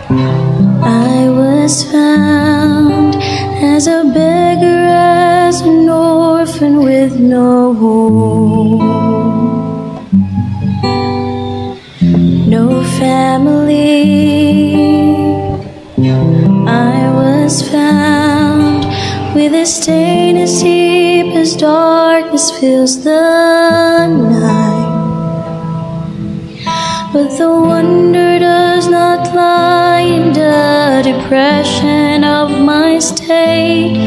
I was found as a beggar, as an orphan with no home, no family. I was found with a stain as deep as darkness fills the night. But the wonder does not lie in the depression of my state,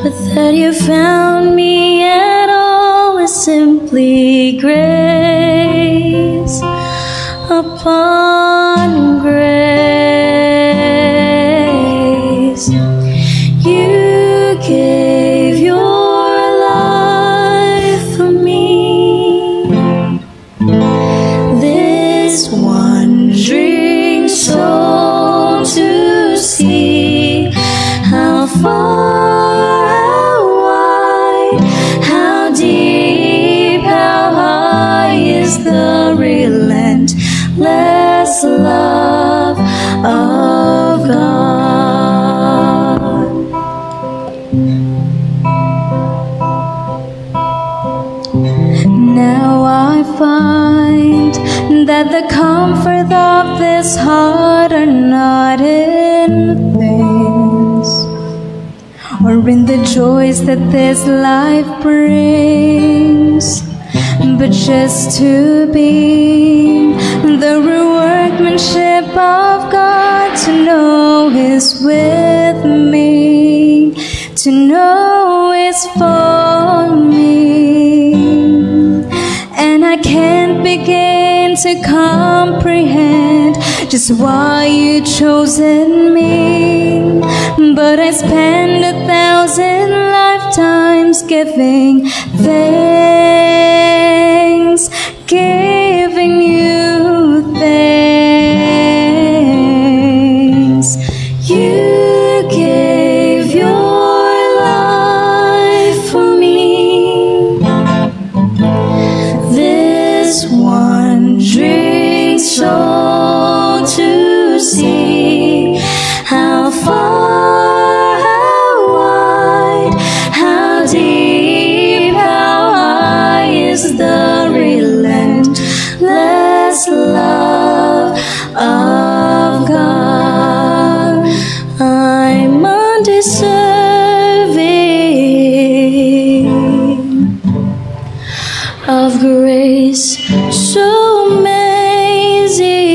but that you found me at all is simply grace upon grace. You gave your life for me, this wandering soul, to see how far, how wide, how deep, how high is the relentless love of God. Now I find that the comfort of this heart are not in things, or in the joys that this life brings, but just to be the workmanship of God, to know is with me, to know is for me. And I can't begin to comprehend just why you chosen me, but I spend 1,000 lifetimes giving thanks, giving you thanks. You gave your life for me, this wandering soul, to see how far, how wide, how deep, how high is the relentless love of God. I'm undeserving of grace so amazing,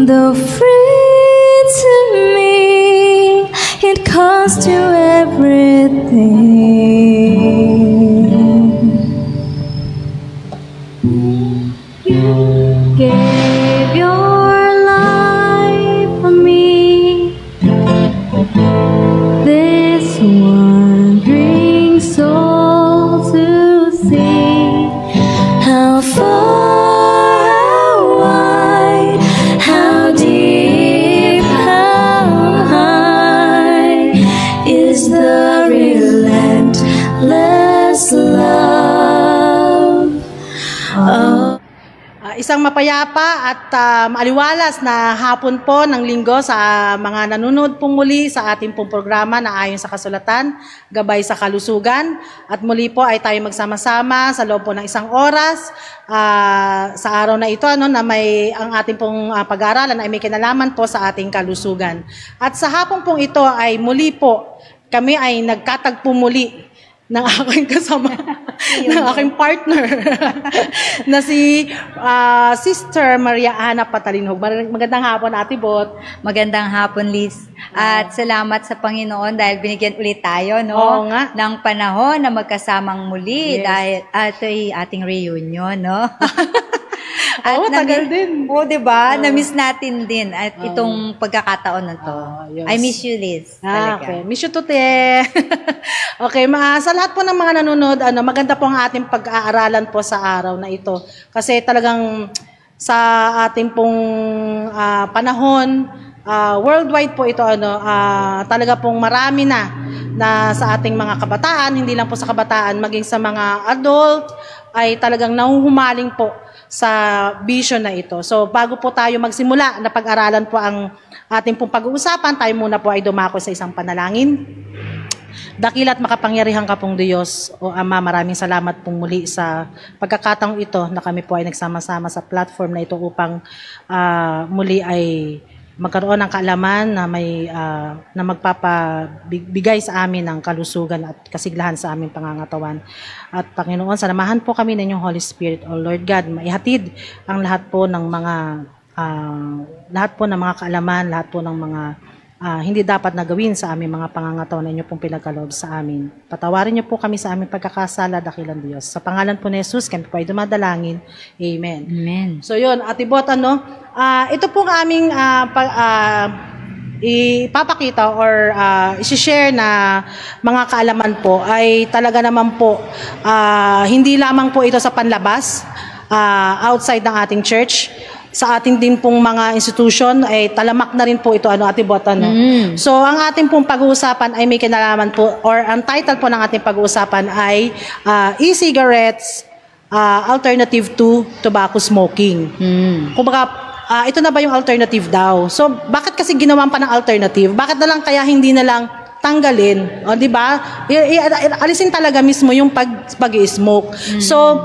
though free to me, it cost you everything. You gave your life for me, this wandering soul, to see how far, how wide, how deep, how high is the relentless love of Isang mapayapa at maaliwalas na hapon po ng linggo sa mga nanonood pong muli sa ating pong programa na ayon sa kasulatan, Gabay sa Kalusugan. At muli po ay tayo magsama-sama sa loob po ng isang oras sa araw na ito, na may ang ating pong pag-aaralan ay may kinalaman po sa ating kalusugan. At sa hapon pong ito ay muli po kami ay nagkatagpo muli ng aking kasama, ng aking partner, na si Sister Maria Ana Patalinog. Magandang hapon, Ate Bot. Magandang hapon, Liz. At salamat sa Panginoon dahil binigyan ulit tayo, Oo nga. ng panahon na magkasamang muli. Yes. Dahil ito ay ating reunion, no? Oo, tagal din. Oo, diba? Na-miss natin din at itong pagkakataon na to. Yes. I miss you, Liz. Talaga. Okay. Miss you to, te. Okay, sa lahat po ng mga nanonood, maganda po ang ating pag-aaralan po sa araw na ito. Kasi talagang sa ating pong panahon, worldwide po ito, talaga pong marami na sa ating mga kabataan, hindi lang po sa kabataan, maging sa mga adult, ay talagang nahuhumaling po sa vision na ito. So bago po tayo magsimula na pag-aralan po ang ating pong pag-uusapan, tayo muna po ay dumako sa isang panalangin. Dakila't makapangyarihan ka pong Diyos, o Ama, maraming salamat pong muli sa pagkakataong ito na kami po ay nagsama-sama sa platform na ito upang muli ay magkaroon ng kaalaman na may na magpapabigay sa amin ng kalusugan at kasiglahan sa aming pangangatawan. At Panginoon, sanamahan po kami ng inyong Holy Spirit, O Lord God, maihatid ang lahat po ng mga kaalaman, lahat po ng mga hindi dapat na gawin sa aming mga pangangatawan na inyo pong pinagkaloob sa amin. Patawarin niyo po kami sa aming pagkakasala, dakilang Diyos. Sa pangalan po ni Jesus, kami po ay dumadalangin. Amen. Amen. So yun, Ate Bot, ito pong aming ipapakita or isi-share na mga kaalaman po ay talaga naman po hindi lamang po ito sa panlabas, outside ng ating church. Sa ating din pong mga institution ay talamak na rin po ito, Ate Bot, So, ang ating pong pag-uusapan ay may kinalaman po, or ang title po ng ating pag-uusapan ay e-cigarettes, alternative to tobacco smoking. Kumbaga, ito na ba yung alternative daw? So, bakit kasi ginawan pa ng alternative? Bakit na lang kaya hindi na lang tanggalin? O, di ba? Alisin talaga mismo yung pag-smoke. So,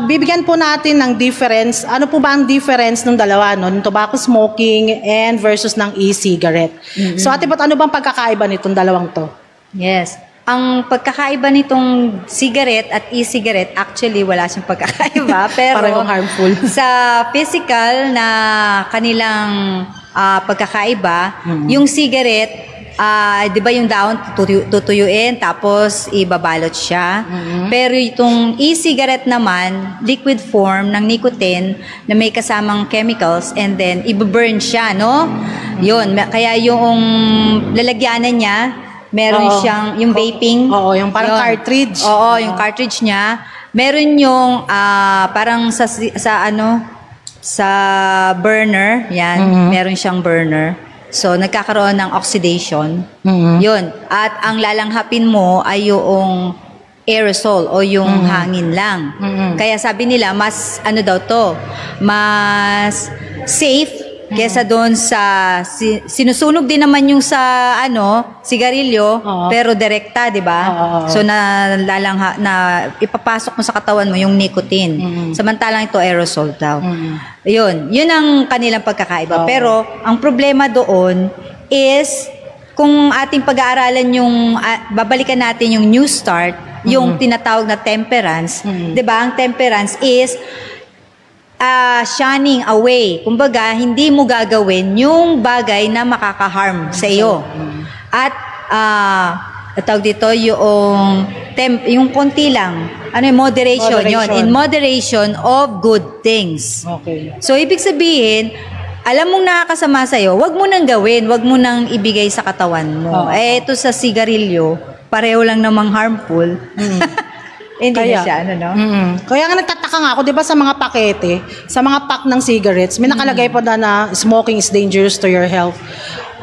bibigyan po natin ng difference. Ano po ba ang difference ng dalawa, ng tobacco smoking and versus ng e-cigarette? So, Ate Bot, ano bang pagkakaiba nitong dalawang to? Yes. Ang pagkakaiba nitong cigarette at e-cigarette, actually wala siyang pagkakaiba. Pero parang harmful. Sa physical na kanilang pagkakaiba, yung cigarette, di ba yung dahon tutuyuin tapos ibabalot siya. Pero itong e-cigarette naman, liquid form ng nicotine na may kasamang chemicals and then ibaburn siya, no? Yun, kaya yung lalagyanan niya, meron siyang yung vaping. Oo, yung parang cartridge. Oo, yung cartridge niya. Meron yung parang sa burner, yan, meron siyang burner. So, nagkakaroon ng oxidation. Yun. At ang lalanghapin mo ay yung aerosol o yung hangin lang. Kaya sabi nila, mas mas safe kesa doon sa sinusunog din naman yung sa sigarilyo, pero direkta, 'di ba? So na ipapasok mo sa katawan mo yung nicotine. Samantalang ito aerosol daw. Yun ang kanilang pagkakaiba. Pero ang problema doon is kung ating pag-aaralan yung babalikan natin yung New Start, yung tinatawag na temperance, 'di ba? Ang temperance is shunning away. Kumbaga, hindi mo gagawin yung bagay na makaka-harm sa iyo. At tawag dito yung konti lang. Moderation. Yun. In moderation of good things. Okay. So, ibig sabihin, alam mong nakakasama sa'yo, wag mo nang gawin, wag mo nang ibigay sa katawan mo. Ito sa sigarilyo, pareho lang namang harmful. Hindi na siya, Kaya nga nagtataka nga ako, di ba sa mga pakete, sa mga pack ng cigarettes, may nakalagay pa na smoking is dangerous to your health.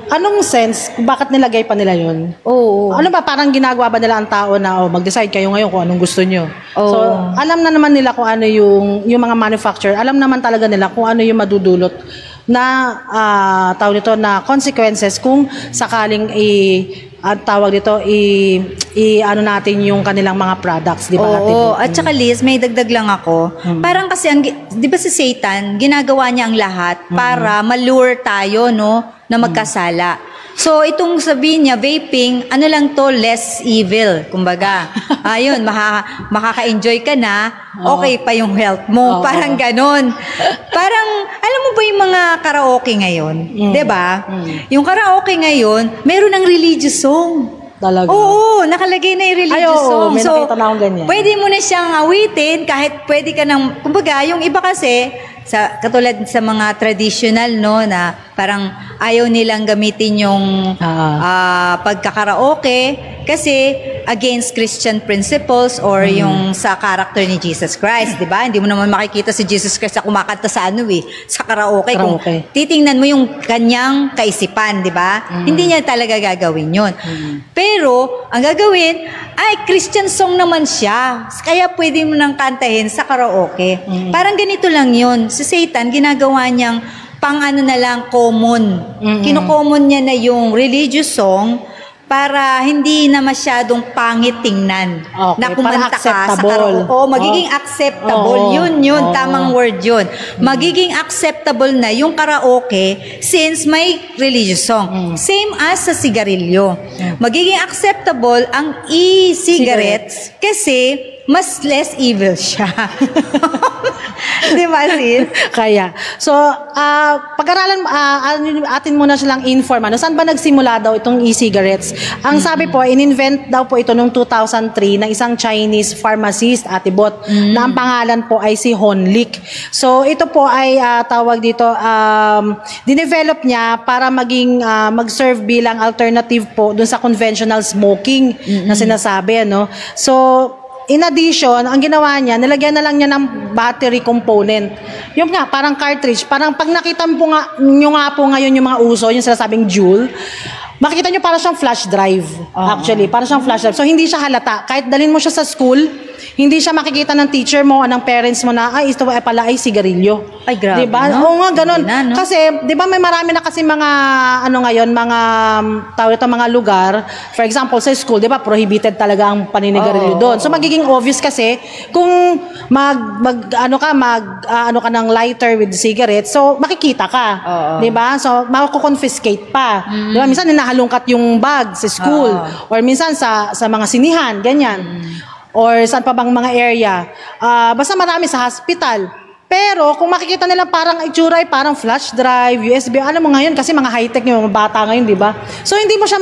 Anong sense? Bakit nilagay pa nila yun? Oo. Ano ba, parang ginagawa ba nila ang tao na mag-decide kayo ngayon kung anong gusto nyo? So, alam na naman nila kung ano yung mga manufacturer, alam naman talaga nila kung ano yung madudulot na tawag nito na consequences kung sakaling tawag dito ano natin yung kanilang mga products, di ba? Oo, at saka Liz, may dagdag lang ako. Parang kasi di ba si Satan, ginagawa niya ang lahat para malure tayo, no, na magkasala. So, itong sabihin niya, vaping, ano lang to, less evil. Kumbaga, ayun, makaka-enjoy ka na, okay pa yung health mo. Parang ganon. Parang, alam mo ba yung mga karaoke ngayon? Diba? Yung karaoke ngayon, meron ng religious song. Talaga? Oo, nakalagay na yung religious song. May nakita na akong ganyan. Pwede mo na siyang awitin kahit pwede ka nang, kumbaga, yung iba kasi, katulad sa mga traditional, no, na parang ayaw nilang gamitin yung pagkakaraoke kasi against Christian principles or yung sa character ni Jesus Christ, di ba? Hindi mo naman makikita si Jesus Christ na kumakanta sa sa karaoke. Kung titingnan mo yung kanyang kaisipan, di ba? Hindi niya talaga gagawin yun. Pero, ang gagawin, ay Christian song naman siya. Kaya pwede mo nang kantahin sa karaoke. Parang ganito lang yun. Si Satan, ginagawa niyang pang ano na lang, common. Kino-common niya na yung religious song para hindi na masyadong pangit tingnan. Na kumanta ka sa karaoke. Magiging acceptable. Yun. Tamang word yun. Magiging acceptable na yung karaoke since may religious song. Same as sa sigarilyo. Magiging acceptable ang e-cigarettes kasi mas less evil siya. Di ba, sis? Kaya. So, pag-aralan, atin muna silang inform. Saan ba nagsimula daw itong e-cigarettes? Ang sabi po, in-invent daw po ito noong 2003 ng isang Chinese pharmacist, Ate Bot, na ang pangalan po ay si Hon Lik. So, ito po ay tawag dito, dinevelop niya para maging mag-serve bilang alternative po dun sa conventional smoking na sinasabi. Ano? So, in addition, ang ginawa niya, nilagyan na lang niya ng battery component. Yung nga, parang cartridge. Parang pag nakita mo nyo nga po ngayon yung mga uso, yung sinasabing Joule, makikita nyo parang siyang flash drive. Actually, parang siyang flash drive. So, hindi siya halata. Kahit dalhin mo siya sa school, hindi siya makikita ng teacher mo o ng parents mo na, ay, ito pala ay sigarilyo. Ay, grabe, diba? no? Oo nga, ganun. Na, no? Kasi, di ba may marami na kasi mga, ngayon, mga, tawag ito, mga lugar. For example, sa school, di ba, prohibited talaga ang paninigarilyo doon. So, magiging obvious kasi, kung ano ka ng lighter with cigarette, so, makikita ka. Di ba? So, mako-confiscate pa. Di ba? Minsan, hinahalungkat yung bag sa school. Or minsan, sa mga sinihan, ganyan. Or saan pa bang mga area. Basta marami sa hospital. Pero kung makikita nila parang itsura ay parang flash drive, USB, alam mo ngayon kasi mga high-tech yung mga bata ngayon, di ba? So hindi mo siya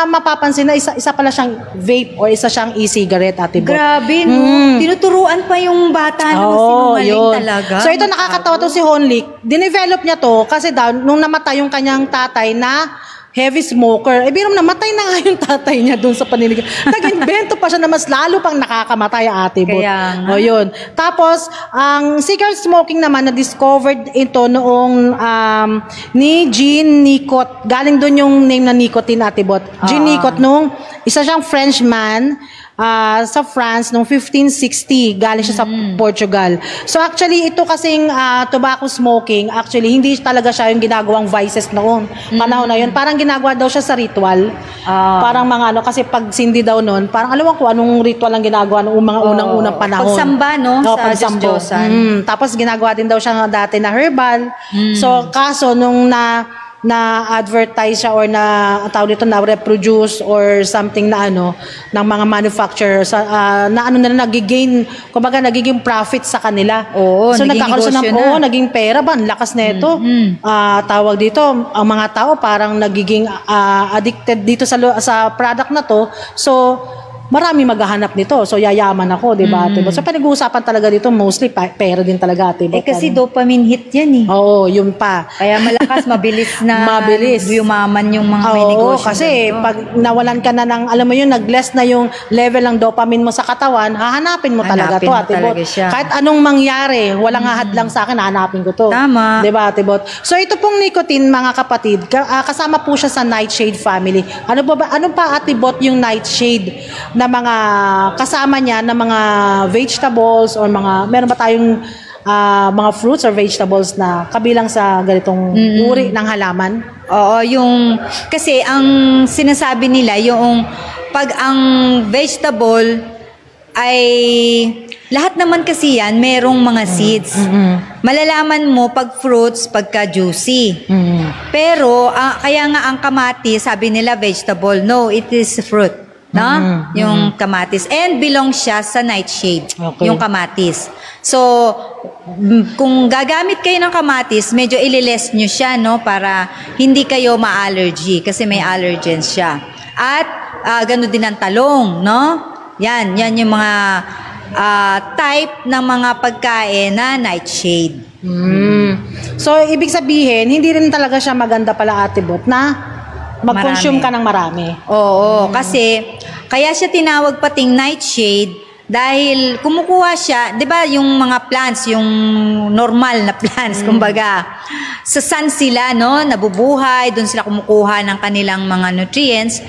mapapansin na isa pala siyang vape or isa siyang e-cigarette, Ate Bot. Grabe, no? Tinuturuan pa yung bata na sinungaling talaga. So ito nakakatawa to si Hon Lik. Dinevelop niya to kasi daw nung namatay yung kanyang tatay na heavy smoker. Biro namatay na nga yung tatay niya doon sa paninigarilyo. Nag-invento pa siya na mas lalo pang nakakamatay, Ate Bot. Kaya nga. O yun. Tapos, ang cigarette smoking naman, na-discovered ito noong ni Jean Nicot. Galing doon yung name na nicotine, Ate Bot. Jean Nicot, nung isa siyang Frenchman, sa France noong 1560, galing siya sa Portugal. So actually ito kasing tobacco smoking, actually hindi talaga siya yung ginagawang vices noong panahon na yun. Parang ginagawa daw siya sa ritual. Parang mga kasi pag sindi daw noon, parang alam ko anong ritual ang ginagawa noong mga unang-unang panahon. Pagsamba, no? Sa Diyos-Diyosan. Tapos ginagawa din daw siya dati na herbal. So kaso nung na-advertise siya or na-reproduce or something na ng mga manufacturers na nagiging, kumbaga nagiging profit sa kanila. So nagkakaroon siya naging pera ba? Ang lakas na ito. Tawag dito, ang mga tao parang nagiging addicted dito sa product na to. So marami maghahanap nito. So, yayaman ako, di ba, Ate Bot? So, pinag-uusapan talaga dito, mostly, pera din talaga, Ate Bot. Kasi dopamine hit yan eh. Oo, yun pa. Kaya malakas, mabilis na yumaman yung mga may negosyo. Kasi pag nawalan ka na ng, alam mo yun, nag-less na yung level ng dopamine mo sa katawan, hahanapin mo talaga to, Ate Bot. Kahit anong mangyari, walang hahadlang sa akin, hahanapin ko to. Tama. Di ba, Ate Bot? So, ito pong nicotine, mga kapatid, kasama po siya sa nightshade family. Ano pa, Ate Bot, yung nightshade na mga kasama niya na mga vegetables or meron ba tayong mga fruits or vegetables na kabilang sa ganitong uri ng halaman? Oo, kasi ang sinasabi nila yung pag ang vegetable ay lahat naman kasi yan merong mga seeds. Malalaman mo pag fruits, pagka juicy. Pero kaya nga ang kamatis, sabi nila vegetable. No, it is fruit. No? Yung kamatis. And belong siya sa nightshade. Yung kamatis. So, kung gagamit kayo ng kamatis, medyo ililess nyo siya, no? Para hindi kayo ma-allergy. Kasi may allergens siya. At, gano'n din ang talong, no? Yan yung mga type ng mga pagkain na nightshade. So, ibig sabihin, hindi rin talaga siya maganda pala, Ate Bot, na mag-consume ka ng marami. Oo, kasi kaya siya tinawag pating nightshade dahil kumukuha siya, 'di ba, yung mga plants, yung normal na plants, kumbaga, sa sun sila, no, nabubuhay, doon sila kumukuha ng kanilang mga nutrients.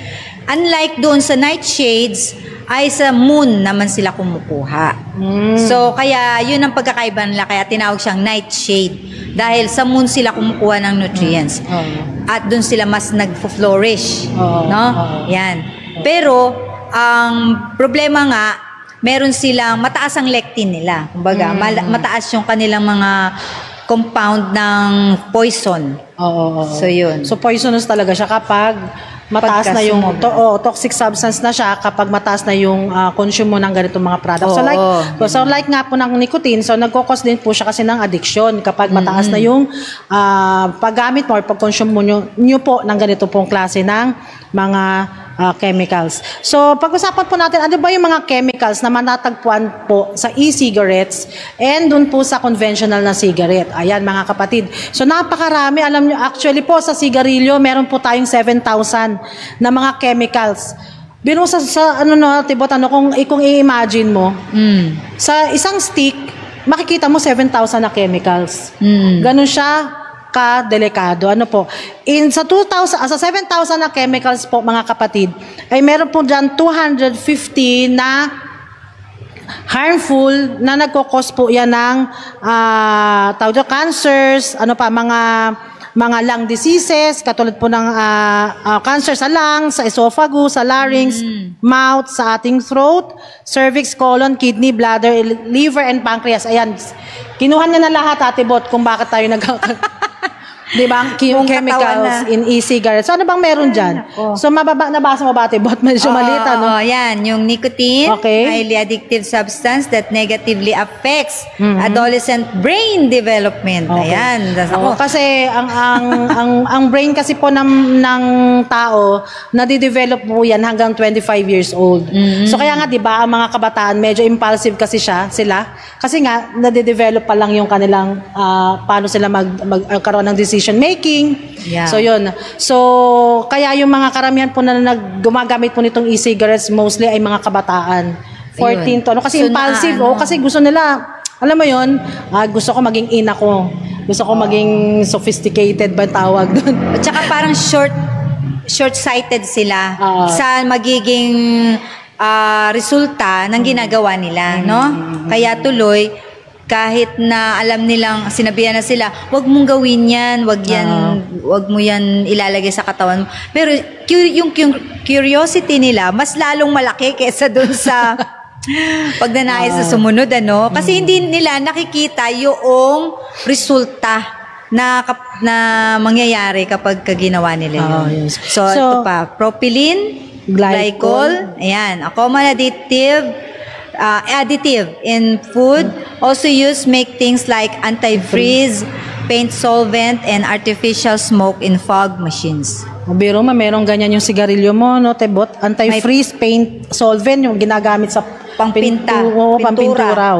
Unlike doon sa nightshades, ay sa moon naman sila kumukuha. So, kaya yun ang pagkakaiba nila, kaya tinawag siyang nightshade. Dahil sa moon sila kumukuha ng nutrients. At doon sila mas nag-flourish. No? Yan. Pero, ang problema nga, meron silang, mataas ang lectin nila. Kumbaga, mataas yung kanilang mga compound ng poison. So, yun. So, poisonous talaga siya kapag mataas na yung toxic substance na siya kapag mataas na yung consume mo ng ganitong mga products. So like nga po ng nicotine, so nagko-cause din po siya kasi ng addiction kapag mataas na yung paggamit mo or pag-consume mo nyo po ng ganito pong klase ng mga chemicals. So, pag-usapan po natin, ano ba yung mga chemicals na manatagpuan po sa e-cigarettes and dun po sa conventional na cigarette. Ayan, mga kapatid. So, napakarami. Alam nyo, actually po, sa sigarilyo, meron po tayong 7,000 na mga chemicals. Bino sa ano no, Tibot, ano, kung i-imagine mo, sa isang stick, makikita mo 7,000 na chemicals. Ganun siya ka-delikado. Ano po? Sa 7,000 na chemicals po, mga kapatid, ay meron po dyan 250 na harmful na nagkukos po yan ng cancers, ano pa, mga lung diseases, katulad po ng cancer sa lungs, sa esophagus, sa larynx, mouth, sa ating throat, cervix, colon, kidney, bladder, liver, and pancreas. Ayan, kinuha niya na lahat, Ate Bot, kung bakit tayo di ba? Chemicals in e-cigarettes. So, ano bang meron dyan? So, nabasa mo ba, Ate Bot? Medyo malita, no? Yan. Yung nicotine, highly addictive substance that negatively affects adolescent brain development. Ayan. Kasi, ang brain kasi po ng tao, nadidevelop po yan hanggang 25 years old. So, kaya nga, di ba, ang mga kabataan, medyo impulsive kasi sila. Kasi nga, nadidevelop pa lang yung kanilang, paano sila magkaroon ng decision making. So yun. So kaya yung mga karamihan po na gumagamit po nitong e-cigarettes mostly ay mga kabataan. 14 to. Ano kasi impulsive. Kasi gusto nila, alam mo yun, gusto ko maging ina ko. Gusto ko maging sophisticated ba tawag doon. At saka parang short-sighted sila sa magiging resulta ng ginagawa nila, no? Kaya tuloy, kahit na alam nilang sinabihan na sila, wag mong gawin yan, wag mo yan ilalagay sa katawan mo. Pero yung curiosity nila, mas lalong malaki kaysa dun sa pagnanais sa sumunod, ano? Kasi hindi nila nakikita yung resulta na mangyayari kapag ginawa nila yun. So, ito pa, propylene, glycol, ayan, a common additive in food, also used make things like antifreeze, paint solvent, and artificial smoke in fog machines. Biro ma, merong ganyan yung sigarilyo mo, no, Tebot? Antifreeze, paint solvent, yung ginagamit sa pampintura.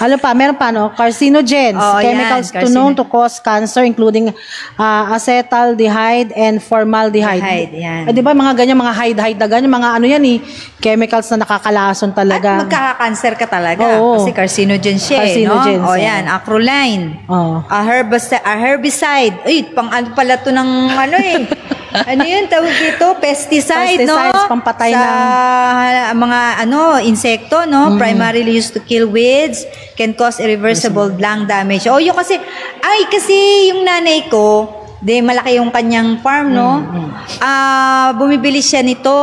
Ano pa, meron pa, no? Carcinogens, chemicals known to cause cancer, including acetaldehyde and formaldehyde. Di ba, mga ganyan, mga hide na ganyan, mga ano yan chemicals na nakakalason talaga. At magkaka-cancer ka talaga. Kasi carcinogen siya, no? Yan, acrolein. A herbicide. Uy, pang ano pala to ng ano ano yun, tawag dito? Pesticides, no? Pampatay sa mga insekto, no? Primarily used to kill weeds, can cause irreversible lung damage. Yun kasi yung nanay ko, malaki yung kanyang farm, no? Bumibili siya nito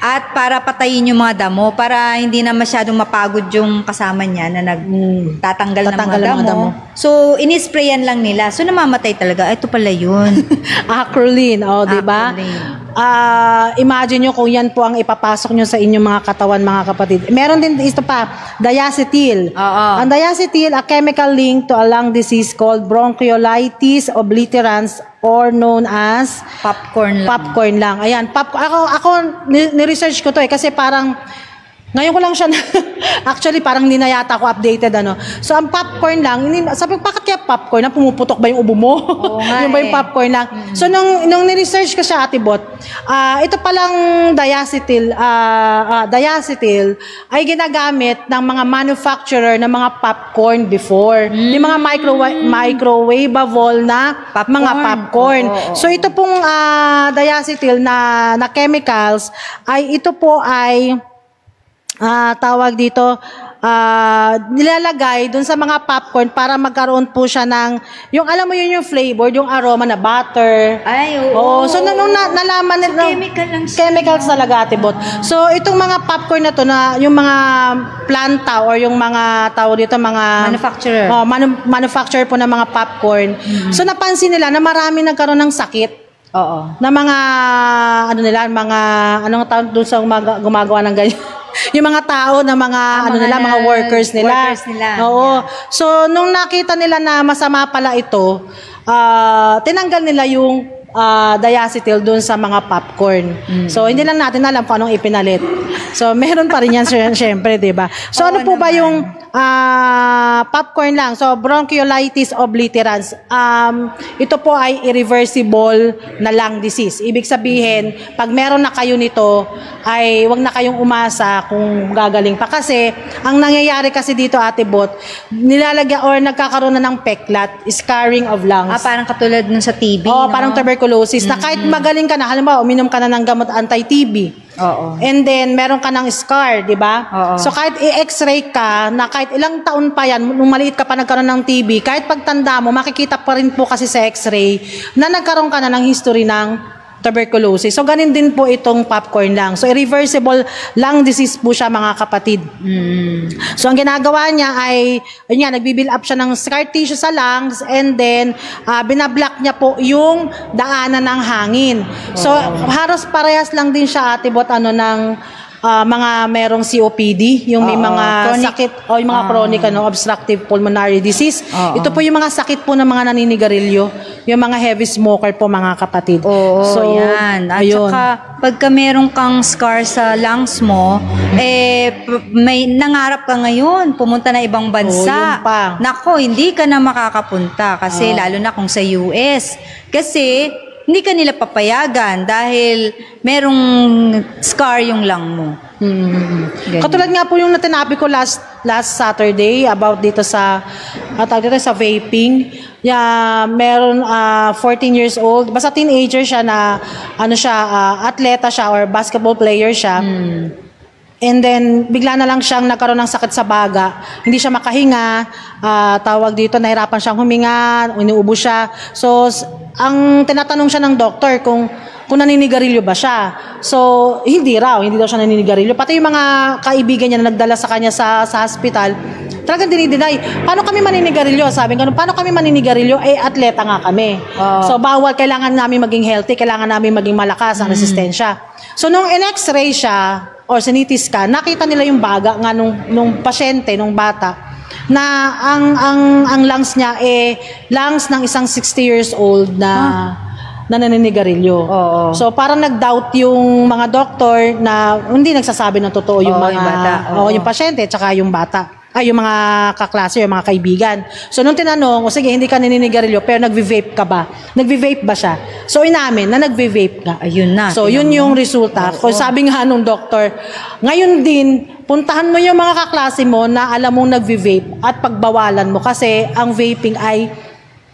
at para patayin yung mga damo, para hindi na masyadong mapagod yung kasama niya na nagtatanggal ng mga damo. So, inisprayan lang nila. So, namamatay talaga. Ito pala yun. Acrolein, di ba? Imagine nyo kung yan po ang ipapasok nyo sa inyong mga katawan, mga kapatid. Meron din ito pa, diacetyl. Ang diacetyl, a chemical link to a lung disease called bronchiolitis obliterans, or known as popcorn lang. Ayan, ako ni-research ko to kasi parang Ngayon ko lang siya, actually parang hindi na yata ako updated ano. So ang popcorn lang, sabi ko, bakit kaya popcorn? Na pumuputok ba yung ubo mo? Yung ba yung popcorn lang? So nung ni-research ko siya, Ate Bot, ito palang diacetyl ay ginagamit ng mga manufacturer ng mga popcorn before. Yung mga microwavable na mga popcorn. So ito pong diacetyl na chemicals ay ito po ay tawag dito, nilalagay dun sa mga popcorn para magkaroon po siya ng, yung alam mo yun yung flavor, yung aroma na butter. Ay, oo. So, nung nalaman nila, chemical lang siya. chemicals talaga, Ate Bot. So, itong mga popcorn na to, na yung mga planta or yung mga tao dito, mga manufacturer. Manufacturer po ng mga popcorn. So, napansin nila na marami nagkaroon ng sakit. Oo. Na mga, ano nila, mga, anong tawag doon sa gumagawa ng ganyan? Yung mga tao na mga mga workers nila. Oo. Yeah. So nung nakita nila na masama pala ito, tinanggal nila yung diacetyl doon sa mga popcorn. So hindi lang natin alam kung anong ipinalit. So meron pa rin yan syempre, 'di ba? So ano po ba yung popcorn lang? So bronchiolitis obliterans. Ito po ay irreversible na lung disease. Ibig sabihin, pag meron na kayo nito, ay wag na kayong umasa kung gagaling pa kasi ang nangyayari kasi dito, Ate Bot, nilalagyan or nagkakaroon na ng peklat, scarring of lungs. Parang katulad nun sa TB, no? Parang tuberculosis na kahit magaling ka na, halimbawa uminom ka na ng gamot anti-TB. Oo. And then meron ka ng scar, 'di ba? Oo. So kahit i-x-ray ka na kahit ilang taon pa yan, nung maliit ka pa nagkaroon ng TB, kahit pagtanda mo, makikita pa rin po kasi sa x-ray na nagkaroon ka na ng history ng tuberculosis. So ganun din po itong popcorn lang. So irreversible lung disease po siya, mga kapatid. So ang ginagawa niya ay nagbi-build up siya ng scar tissue sa lungs and then binablock niya po yung daanan ng hangin. So halos parehas lang din siya, Ate Bot, ng mga merong COPD, yung may mga chronic sakit o yung mga chronic obstructive pulmonary disease. Ito po yung mga sakit po ng mga naninigarilyo, yung mga heavy smoker po, mga kapatid. So yan. At saka pagka meron kang scar sa lungs mo, may nangarap ka ngayon pumunta na ibang bansa. Nako, hindi ka na makakapunta kasi lalo na kung sa US. Kasi hindi ka nila papayagan dahil merong scar yung lung mo. Katulad nga po yung natinabi ko last Saturday about dito sa vaping. Meron 14 years old, basta teenager siya na atleta siya or basketball player siya. And then, bigla na lang siyang nagkaroon ng sakit sa baga. Hindi siya makahinga. Tawag dito, nahirapan siyang huminga, inuubo siya. So, ang tinatanong siya ng doktor kung naninigarilyo ba siya. So, hindi daw siya naninigarilyo. Pati yung mga kaibigan niya na nagdala sa kanya sa hospital, talagang dinideny. Paano kami maninigarilyo? Sabi nga, paano kami maninigarilyo? Atleta nga kami. So, bawal, kailangan namin maging healthy, kailangan namin maging malakas ang resistensya. So, nung in-x-ray siya, or CT scan, nakita nila yung baga nga nung pasyente, nung bata, na ang lungs niya lungs ng isang 60 years old na naninigarilyo. So parang nag-doubt yung mga doktor na hindi nagsasabi ng totoo yung mga bata. Yung pasyente tsaka yung bata. Yung mga kaklase, yung mga kaibigan. So nung tinanong, sige, hindi ka naninigarilyo pero nagvi-vape ka ba? Nagvi-vape ba siya? So inamin na nagvi-vape ka. Ayun na. So yun yung resulta. So sabi nga nung doktor, ngayon din, puntahan mo yung mga kaklase mo na alam mong nagvi-vape at pagbawalan mo kasi ang vaping ay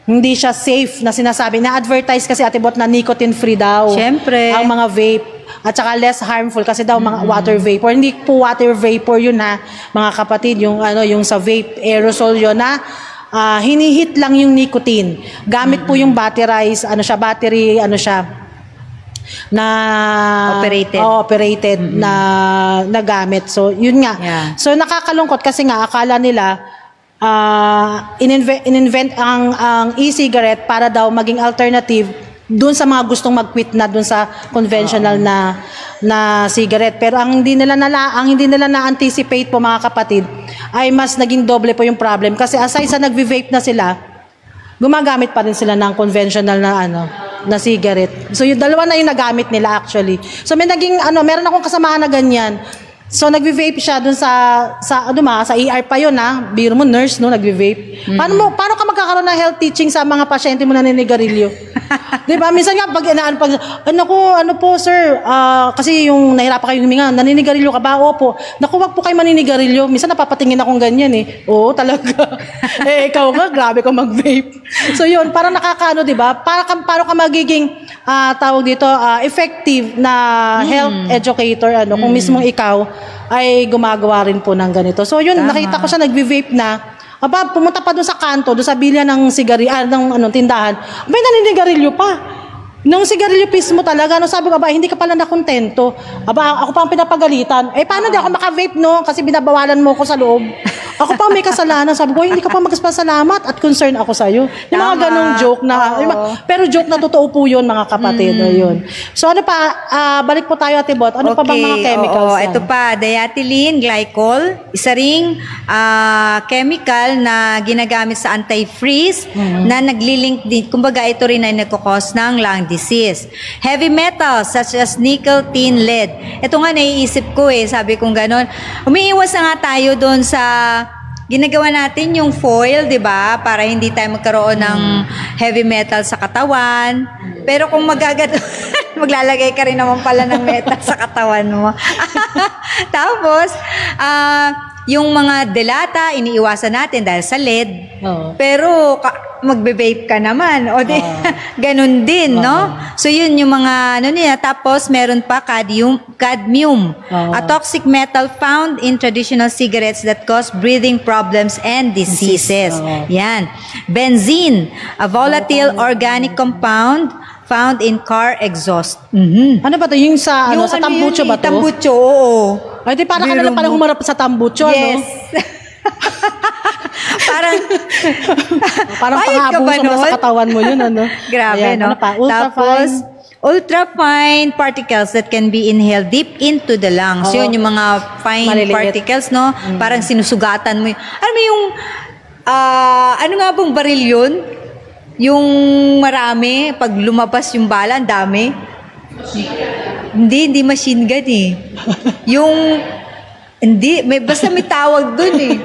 hindi siya safe na sinasabi. Na-advertise kasi, Ate Bot, na nicotine-free daw. Siyempre. Ang mga vape. At saka less harmful kasi daw mga water vapor. Hindi po water vapor yun, ha, mga kapatid. Yung sa vape aerosol yun na hinihit lang yung nicotine. Gamit po yung battery na operated na gamit. So yun nga. So nakakalungkot kasi nga akala nila in-invent ang e-cigarette para daw maging alternative doon sa mga gustong mag-quit na doon sa conventional na cigarette. Pero ang hindi nila na-anticipate po, mga kapatid, ay mas naging doble po yung problem kasi aside sa nagvi-vape na sila, gumagamit pa rin sila ng conventional na cigarette. So yung dalawa na yung nagamit nila actually. So may meron akong kasamahan na ganyan. So nagvi-vape siya dun sa sa ER pa yun ha. Biro mo nurse no nagvi-vape. Paano ka magkakaroon ng health teaching sa mga pasyente mo na naninigarilyo? 'Di ba? Minsan nga ano po sir, kasi yung nahirapan kayo huminga, naninigarilyo ka ba? Opo. Naku, wag po kayo maninigarilyo. Minsan napapatingin akong ganyan eh. Oo, talaga. Ikaw nga, grabe ka mag-vape. So yun, parang nakakaano, 'di ba? Paano ka magiging tawag dito, effective na health educator kung mismong ikaw ay gumagawa rin po ng ganito. So yun, nakita ko siya nagvi-vape na. Pumunta pa doon sa kanto, doon sa bilya ng tindahan. May naninigarilyo pa. Nung sigarilyo mismo talaga, sabi ko, hindi ka pala nakontento. Ako pa ang pinapagalitan. Paano di ako maka-vape, no? Kasi binabawalan mo ko sa loob. Ako pa may kasalanan. Sabi ko, hindi ka pa magpasalamat at concern ako sa'yo. Yung mga ganong joke na, pero joke na totoo po yun, mga kapatid. Yun. So ano pa, balik po tayo, Ate Bot. Ano pa bang mga chemicals? Ito pa, diethylene glycol. Isa ring chemical na ginagamit sa anti-freeze na naglilink din. Kumbaga, ito rin ay nagkakos ng lung disease. Heavy metals such as nickel, tin, lead. Ito nga naiisip ko sabi kong ganon. Umiiwas na nga tayo doon sa ginagawa natin yung foil, 'di ba? Para hindi tayo magkaroon ng heavy metal sa katawan. Pero kung maglalagay ka rin naman pala ng metal sa katawan mo. Tapos, yung mga delata, iniiwasan natin dahil sa lead. Pero magbe-vape ka naman. O ganun din, no? So, yun yung mga, tapos meron pa cadmium. A toxic metal found in traditional cigarettes that cause breathing problems and diseases. Yan. Benzene, a volatile organic compound found in car exhaust. Ano ba to? Yung sa tambucho ba to? Tambucho, oo. Ay, di parang ka na pala humarap sa tambucho, yes. Parang pang-abuso na sa katawan mo yun, Grabe, ayan, no? Tapos, ultra-fine particles that can be inhaled deep into the lungs. Yun, yung mga fine particles, no? Parang sinusugatan mo yun. Ano mo yung, ano nga bang baril yun? Yung marami, pag lumabas yung bala, ang dami. Hindi machine gun basta may tawag dun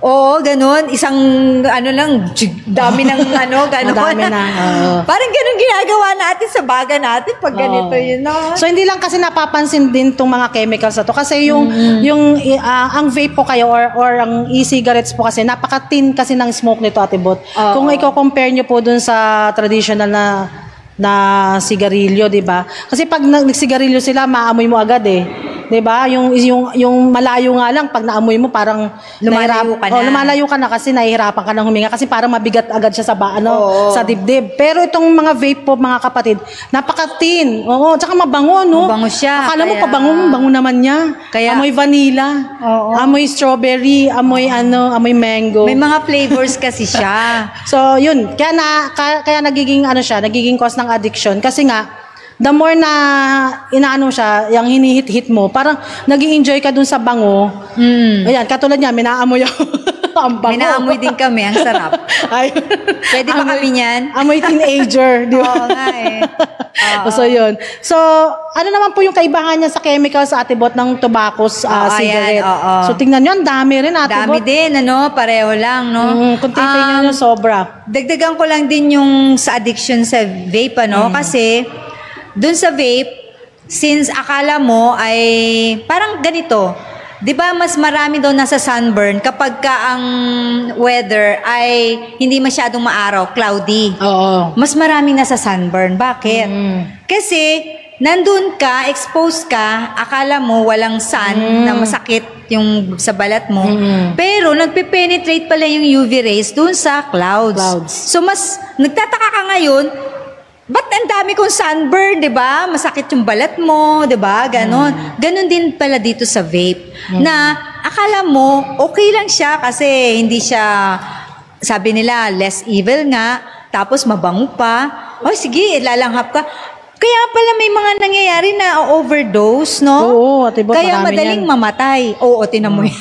Oo, ganun. Isang, dami ng ganon. Dami na. Parang ganun ginagawa natin sa baga natin pag ganito yun, no? So, hindi lang kasi napapansin din itong mga chemicals na to. Kasi ang vape po kayo or ang e-cigarettes po kasi, napaka-thin kasi ng smoke nito, Ate Bot. Kung i-compare nyo po dun sa traditional na sigarilyo, 'di ba? Kasi pag nagsigarilyo sila, maamoy mo agad 'di ba? Yung malayo nga lang pag naamoy mo parang lumalayo ka na kasi nahihirapan ka nang huminga kasi parang mabigat agad siya sa dibdib. Pero itong mga vape po, mga kapatid, napaka-thin. Tsaka mabango, no? Mabango siya. Akala mo bango naman niya. Amoy vanilla, amoy strawberry, amoy mango. May mga flavors kasi siya. So, yun. Kaya nagiging nagiging cause ng addiction kasi nga the more na siya, yung hinihit-hit mo, parang nag-i-enjoy ka dun sa bango. Ayan, katulad niya, minaamoy ako. Ang bango. Minaamoy din kami, ang sarap. Pwede pa kami niyan? Amoy teenager, di ba? Oo nga So, yun. So, ano naman po yung kaibahan niya sa chemicals sa Ate Bot ng tobacco cigarette? So, tingnan nyo, ang dami rin, Ate Bot. Dami din, pareho lang, no? Kung titingnan nyo, sobra. Dagdagan ko lang din yung sa addiction sa vape, kasi dun sa vape, since akala mo ay parang ganito, 'di ba mas marami daw nasa sunburn kapag ka ang weather ay hindi masyadong maaraw, cloudy. Mas marami nasa sunburn. Bakit? Kasi nandun ka, exposed ka, akala mo walang sun na masakit yung sa balat mo. Pero nagpe-penetrate pala yung UV rays dun sa clouds. So mas nagtataka ka ngayon, ba't ang dami kong sunburn, di ba? Masakit yung balat mo, di ba? Ganon. Ganon din pala dito sa vape. Na akala mo, okay lang siya kasi hindi siya, sabi nila, less evil nga. Tapos mabango pa. Sige, lalanghap ka. Kaya pala may mga nangyayari na overdose, no? Oo, Ate Bot, kaya madaling mamatay. Oo, tinan mo yan.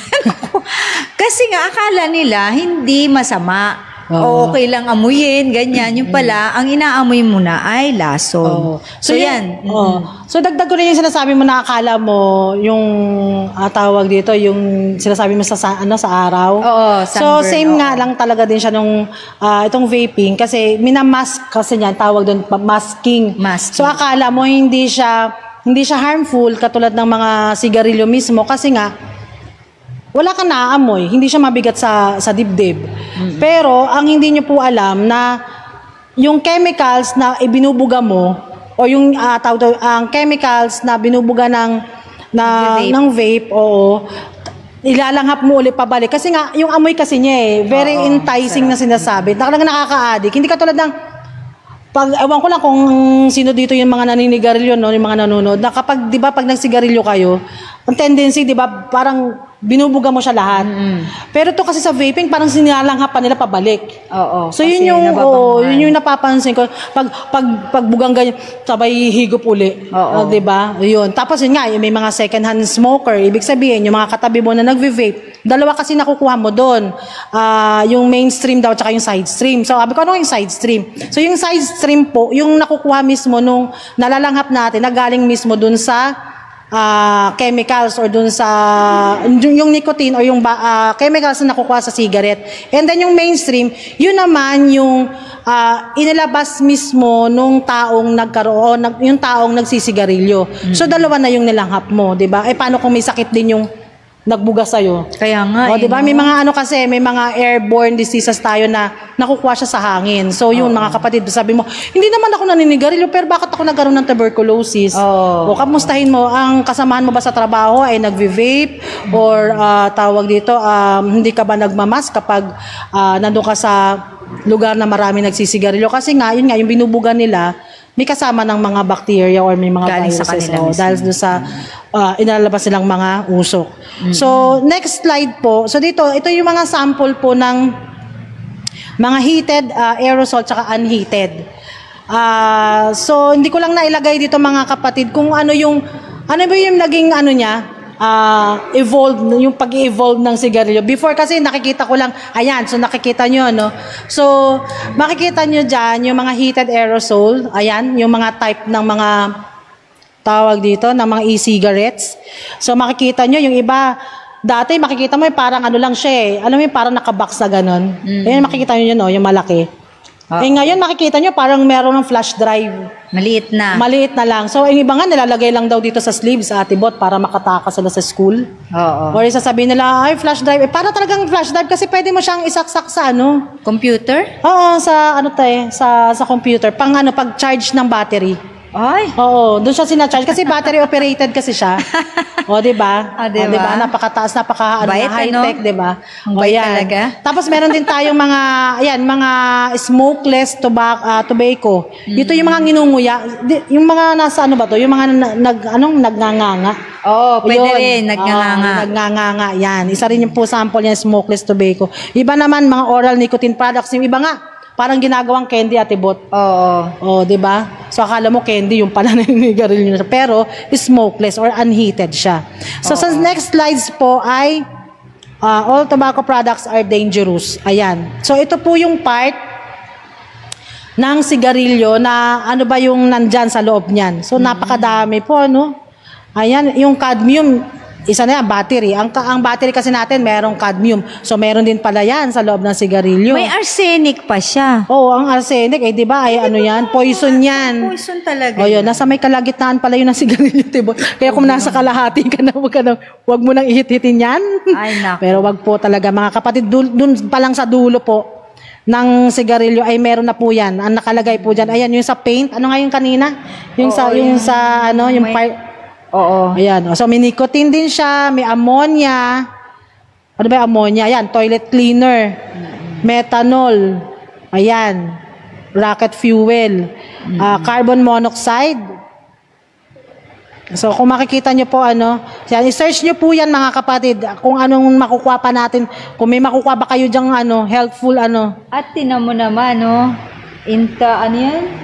Kasi nga, akala nila hindi masama. O okay lang amuyin, ganyan. Yung pala, ang inaamoy mo na ay lason. So yan. So dagdag ko na yung sinasabi mo na akala mo yung tawag dito, yung sinasabi mo sa araw. Oo, so sunburn, same nga lang talaga din siya nung itong vaping kasi minamask kasi niyan, tawag doon masking. So akala mo hindi siya harmful katulad ng mga sigarilyo mismo kasi nga wala kang naaamoy, hindi siya mabigat sa dibdib. Pero ang hindi niyo po alam na yung chemicals na ibinubuga mo o yung ang chemicals na binubuga ng vape, ilalanghap mo ulit pabalik kasi nga yung amoy kasi niya very enticing na sinasabi. Talagang nakaka-addict. Hindi katulad ng ewan ko lang kung sino dito yung mga naninigarilyo, no, yung mga nanonood, na kapag, di ba, pag nagsigarilyo kayo, ang tendency, di ba, parang binubuga mo siya lahat. Pero to kasi sa vaping, parang sinilalanghap pa nila pabalik. So yun yung napapansin ko. Pag bugang ganyan, sabay higop uli. Di ba? Yun. Tapos yun nga, may mga second-hand smoker. Ibig sabihin, yung mga katabi mo na nagve-vape, dalawa kasi nakukuha mo doon. Yung mainstream daw, tsaka yung side stream. So, sabi ko, ano yung side stream? So, yung side stream po, yung nakukuha mismo nung nalalanghap natin, na galing mismo doon sa chemicals or dun sa yung nicotine or yung chemicals na nakukuha sa cigarette. And then yung mainstream, yun naman yung inilabas mismo nung taong nagkaroon, yung taong nagsisigarilyo. So dalawa na yung nilanghap mo, 'di ba? Paano kung may sakit din yung nagbuga sa'yo? Kaya nga. Di ba? May mga may mga airborne diseases tayo na nakukuha siya sa hangin. So yun, mga kapatid, sabi mo, hindi naman ako naninigarilyo, pero bakit ako nagkaroon ng tuberculosis? O kamustahin mo, ang kasamahan mo ba sa trabaho ay nagve-vape or tawag dito, hindi ka ba nagmamask kapag nandun ka sa lugar na marami nagsisigarilyo? Kasi nga, yun nga, yung binubuga nila, may kasama ng mga bacteria or may mga viruses dahil doon sa inalalabas nilang mga usok. So, next slide po. So, ito yung mga sample po ng mga heated aerosol tsaka unheated. So, hindi ko lang nailagay dito mga kapatid kung ano ba yung naging niya, evolve, yung pag-evolve ng sigarilyo. Before kasi nakikita ko lang, ayan, so nakikita nyo, no? So, makikita nyo dyan, yung mga heated aerosol, ayan, yung mga type ng mga tawag dito, ng mga e-cigarettes. So, makikita nyo, yung iba, dati makikita mo, parang lang siya alam mo yung parang nakabox na ganon. Ayan, makikita nyo yun, no? Yung malaki. Ngayon, makikita nyo, parang meron ng flash drive. Maliit na. Maliit na lang. So, yung iba nga, nilalagay lang daw dito sa sleeves, sa Atibot, para makatakas sila sa school. Or sasabihin nila, ay, flash drive. Para talagang flash drive kasi pwede mo siyang isaksak sa computer? Oo, sa sa computer. Pag-charge ng battery. Ay. Oo, doon siya sinacharge kasi battery operated kasi siya. Di ba? Diba? Napakataas, high-tech, di ba? Talaga. Tapos meron din tayong mga smokeless tobacco. Dito yung mga nginunguya, yung mga nasa yung mga nagnanganga. Pwede rin, nagnanganga. Yan. Isa rin yung po sample yan, smokeless tobacco. Iba naman, mga oral nicotine products. Yung iba nga, parang ginagawang candy, Atibot. Di ba? So akala mo candy yung pala naninigarilyo niya. Pero smokeless or unheated siya. So sa next slides po ay all tobacco products are dangerous. Ayan. So ito po yung part ng sigarilyo na ano ba yung nandyan sa loob niyan. So napakadami po, Ayan, yung cadmium, isa na yan, battery. Ang battery kasi natin, merong cadmium. So, meron din pala yan sa loob ng sigarilyo. May arsenic pa siya. Ang arsenic, di ba? Ay, yan? Poison yan. Poison talaga. Yun. Nasa may kalagitnaan pala yun ng sigarilyo, diba? Kaya kung nasa kalahati ka na, wag mo nang ihit-hitin yan. Ay, naku. Pero wag po talaga, mga kapatid, dun pa lang sa dulo po ng sigarilyo ay meron na po yan. Ang nakalagay po dyan, ayan, yung sa paint. Ano nga yung kanina? Yung part. Ayan. So, may nicotine din siya, may ammonia. Ano ba yung ammonia? Ayan, toilet cleaner. Methanol. Ayan. Rocket fuel. Carbon monoxide. So, kung makikita nyo po, i-search nyo po yan, mga kapatid, kung anong makukuha pa natin. Kung may makukuha ba kayo dyang, helpful, At tinan mo naman,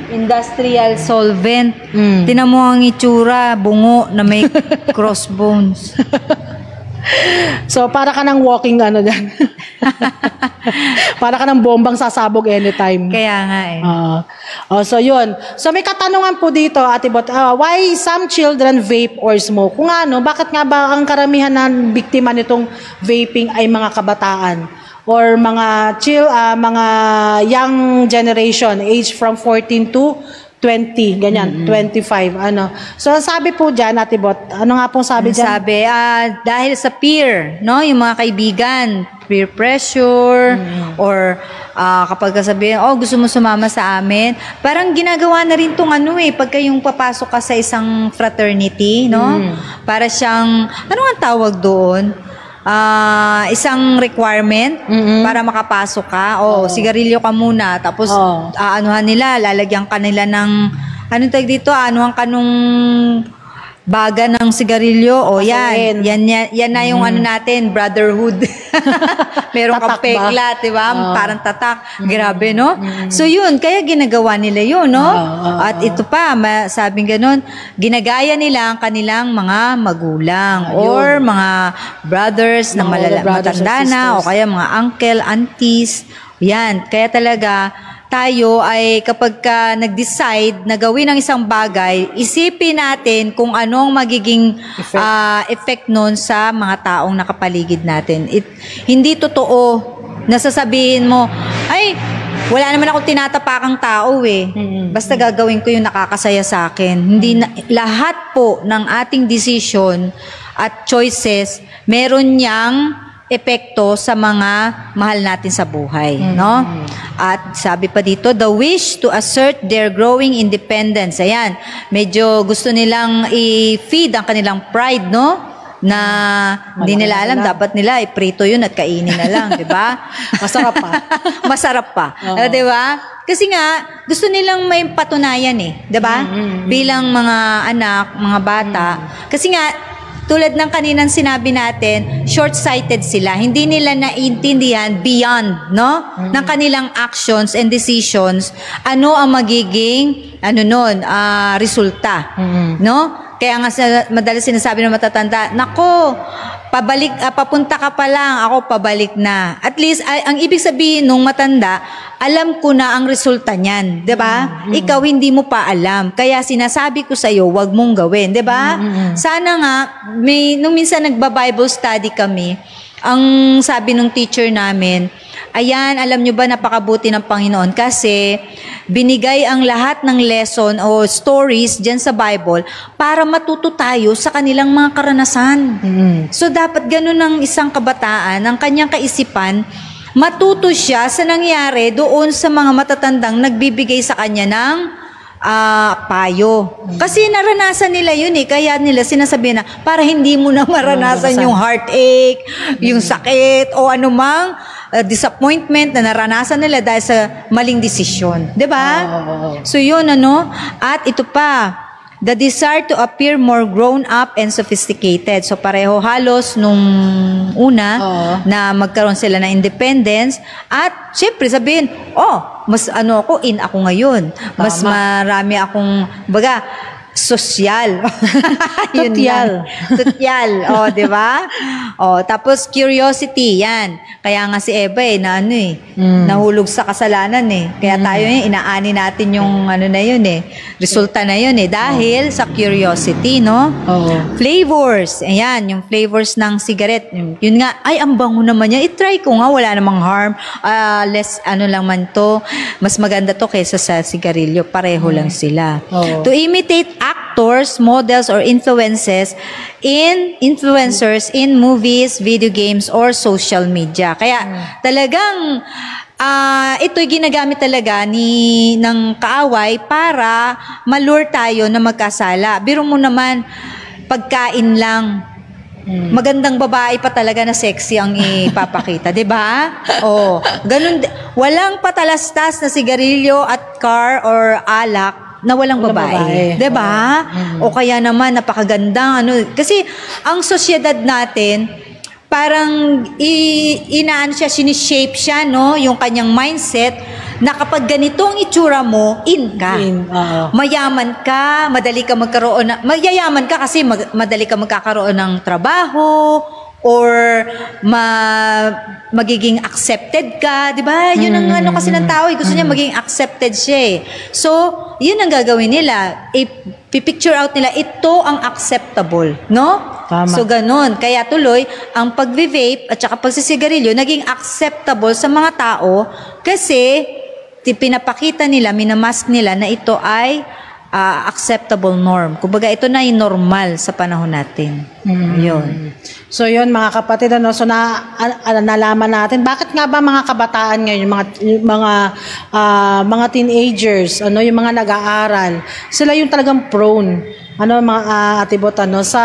industrial solvent. Tinan mo ang itsura, bungo na may crossbones. So, para ka ng walking dyan. Para ka ng bombang sasabog anytime. Kaya nga eh. So yun. So may katanungan po dito, Ate Bot, why some children vape or smoke? Kung ano, bakit nga ba ang karamihan ng biktima nitong vaping ay mga kabataan? Or mga mga young generation, age from 14 to 20, ganyan, 25, ano. So, sabi po dyan, Ate Bot, ano nga pong sabi dyan? Sabi, dahil sa peer, no, yung mga kaibigan, peer pressure, or kapag sabihin, gusto mo sumama sa amin, parang ginagawa na rin tong ano pagka yung papasok ka sa isang fraternity, no, para siyang, ano ang tawag doon? Isang requirement para makapasok ka. Sigarilyo ka muna. Tapos, aanuhan nila, lalagyan ka nila ng, anong tawag dito? Aanuhan ka nung baga ng sigarilyo. Yan na yung ano natin, brotherhood. Meron kang peklat, di ba? Parang tatak. Grabe, no? So, yun. Kaya ginagawa nila yun, no? At ito pa, sabing ganun, ginagaya nila ang kanilang mga magulang or mga brothers na matanda na o kaya mga uncle, aunties. Yan. Kaya talaga, tayo ay kapag ka nag-decide na gawin ang isang bagay, isipin natin kung anong magiging effect nun sa mga taong nakapaligid natin. Hindi totoo na sasabihin mo, ay, wala naman akong tinatapakang tao Basta gagawin ko yung nakakasaya sa akin. Hindi lahat po ng ating decision at choices, meron niyang epekto sa mga mahal natin sa buhay, no? At sabi pa dito, the wish to assert their growing independence. Ayan, medyo gusto nilang i-feed ang kanilang pride, no? Na hindi nila alam, dapat nila iprito yun at kainin na lang, di ba? Masarap pa. Masarap pa. Di ba? Kasi nga, gusto nilang may patunayan di ba? Bilang mga anak, mga bata. Kasi nga, tulad ng kaninang sinabi natin, short-sighted sila. Hindi nila naiintindihan beyond, no? Ng kanilang actions and decisions, ano ang magiging, resulta. No? Kaya nga madalas sinasabi ng matatanda, nako, papunta ka pa lang, ako pabalik na. At least, ang ibig sabihin nung matanda, alam ko na ang resulta niyan, 'di ba? Ikaw hindi mo pa alam. Kaya sinasabi ko sa iyo, 'wag mong gawin, 'di ba? Sana nga nung minsan nagba-Bible study kami, ang sabi nung teacher namin, ayan, alam nyo ba napakabuti ng Panginoon kasi binigay ang lahat ng lesson o stories dyan sa Bible para matuto tayo sa kanilang mga karanasan. So dapat ganun ang isang kabataan, ang kanyang kaisipan, matuto siya sa nangyari doon sa mga matatandang nagbibigay sa kanya ng payo. Kasi naranasan nila yun kaya nila sinasabi na para hindi mo na maranasan yung heartache, yung sakit o anumang disappointment na naranasan nila dahil sa maling desisyon. 'Di ba? So yun at ito pa, the desire to appear more grown up and sophisticated. So pareho halos nung una na magkaroon sila ng independence at syempre sabihin, mas ako ngayon. Mas marami akong sosyal. Tutyal. Di ba? Tapos curiosity, yan. Kaya nga si Eva nahulog sa kasalanan Kaya tayo inaani natin yung resulta na yun dahil sa curiosity, no? Flavors. Ayan, yung flavors ng cigarette. Yun nga, ay, ang bango naman yan. I-try ko nga, wala namang harm. Less, lang man to. Mas maganda to kaysa sa sigarilyo. Pareho lang sila. To imitate actors, models, or influencers in movies, video games, or social media. Kaya talagang ito'y ginagamit talaga ng kaaway para malure tayo na magkasala. Biro mo naman, pagkain lang. Magandang babae pa talaga na sexy ang ipapakita, 'di ba? Ganun, walang patalastas na sigarilyo at car or alak na walang babae. 'Di ba? O kaya naman napakagandang kasi ang sosyedad natin parang sinishape siya, no, yung kanyang mindset na kapag ganitong itsura mo, in ka. Mayaman ka, madali ka magkaroon mayayaman ka kasi madali ka magkakaroon ng trabaho, or magiging accepted ka, di ba? Yun ang ano kasi ng tao, gusto niya maging accepted siya eh. So, yun ang gagawin nila. I-picture out nila, ito ang acceptable, no? Tama. So, ganun. Kaya tuloy, ang pag-vape at saka pagsisigarilyo, naging acceptable sa mga tao kasi pinapakita nila, minamask nila na ito ay acceptable norm. Kumbaga, ito na yung normal sa panahon natin. Yun. So yun mga kapatid, so nalaman natin bakit nga ba mga kabataan ngayon, yung mga teenagers, yung mga nag-aaral, sila yung talagang prone mga atibot sa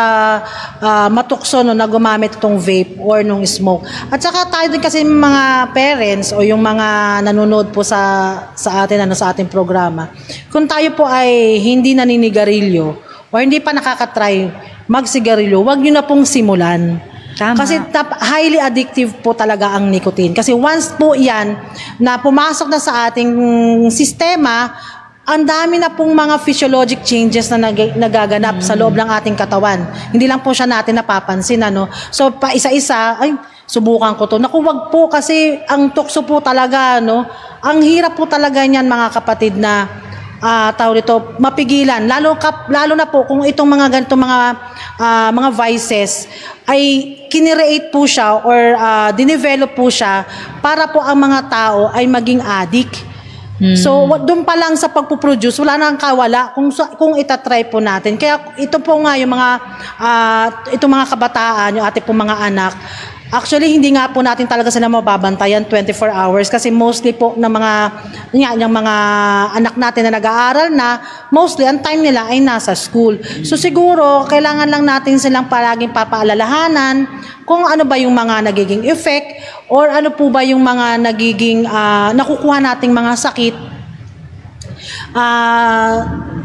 matukso na gumamit itong vape or nung smoke. At saka tayo din kasi mga parents o yung mga nanonood po sa atin sa ating programa. Kung tayo po ay hindi naninigarilyo o hindi pa nakakatry magsigarilyo, wag niyo na pong simulan. Tama. Kasi highly addictive po talaga ang nicotine. Kasi once po yan na pumasok na sa ating sistema, ang dami na pong mga physiologic changes na nagaganap sa loob ng ating katawan. Hindi lang po siya natin napapansin. So, pa isa-isa, ay, subukan ko to. Naku, wag po kasi ang tukso po talaga, ang hirap po talaga niyan mga kapatid na tawag dito, mapigilan. Lalo na po kung itong mga ganitong mga vices ay kinreate po siya or dinevelop po siya para po ang mga tao ay maging addict. So, doon pa lang sa pagpuproduce, wala nang kawala kung itatry po natin. Kaya ito po nga yung itong mga kabataan, yung ating po mga anak, actually, hindi nga po natin talaga sila mababantayan 24 hours kasi mostly po ng mga anak natin na nag-aaral na, mostly ang time nila ay nasa school. So siguro, kailangan lang natin silang palaging papaalalahanan kung ano ba yung mga nagiging effect or ano po ba yung mga nagiging nakukuha nating mga sakit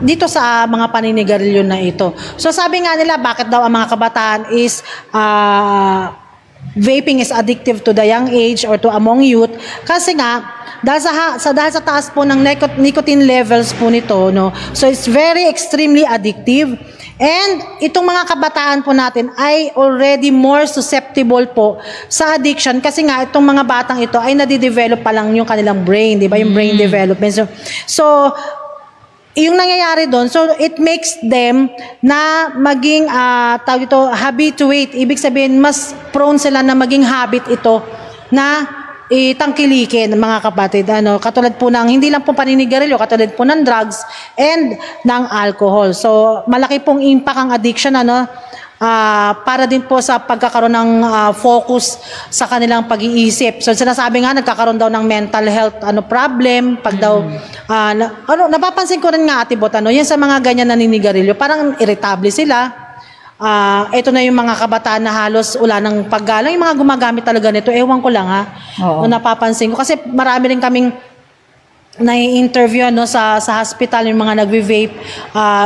dito sa mga paninigarilyo na ito. So sabi nga nila, bakit daw ang mga kabataan is vaping is addictive to the young age or to among youth? Kasi nga, dahil sa taas po ng nicotine levels po nito, so it's very extremely addictive. And itong mga kabataan po natin ay already more susceptible po sa addiction kasi nga itong mga batang ito ay nadidevelop pa lang yung kanilang brain, di ba? Yung brain development. So yung nangyayari doon, so it makes them na maging tawag ito, habituate. Ibig sabihin, mas prone sila na maging habit ito na itangkilikin mga kapatid. Katulad po ng, hindi lang po paninigarilyo, katulad po ng drugs and ng alcohol. So, malaki pong impact ang addiction, para din po sa pagkakaroon ng focus sa kanilang pag-iisip. So, sinasabi nga, nagkakaroon daw ng mental health problem, pag daw, napapansin ko rin nga, Ate Bot, yan sa mga ganyan naninigarilyo, parang irritable sila. Ito na yung mga kabataan na halos wala ng paggalang. Yung mga gumagamit talaga nito, ewan ko lang napapansin ko. Kasi marami rin kaming nai-interview sa hospital, yung mga nagve-vape.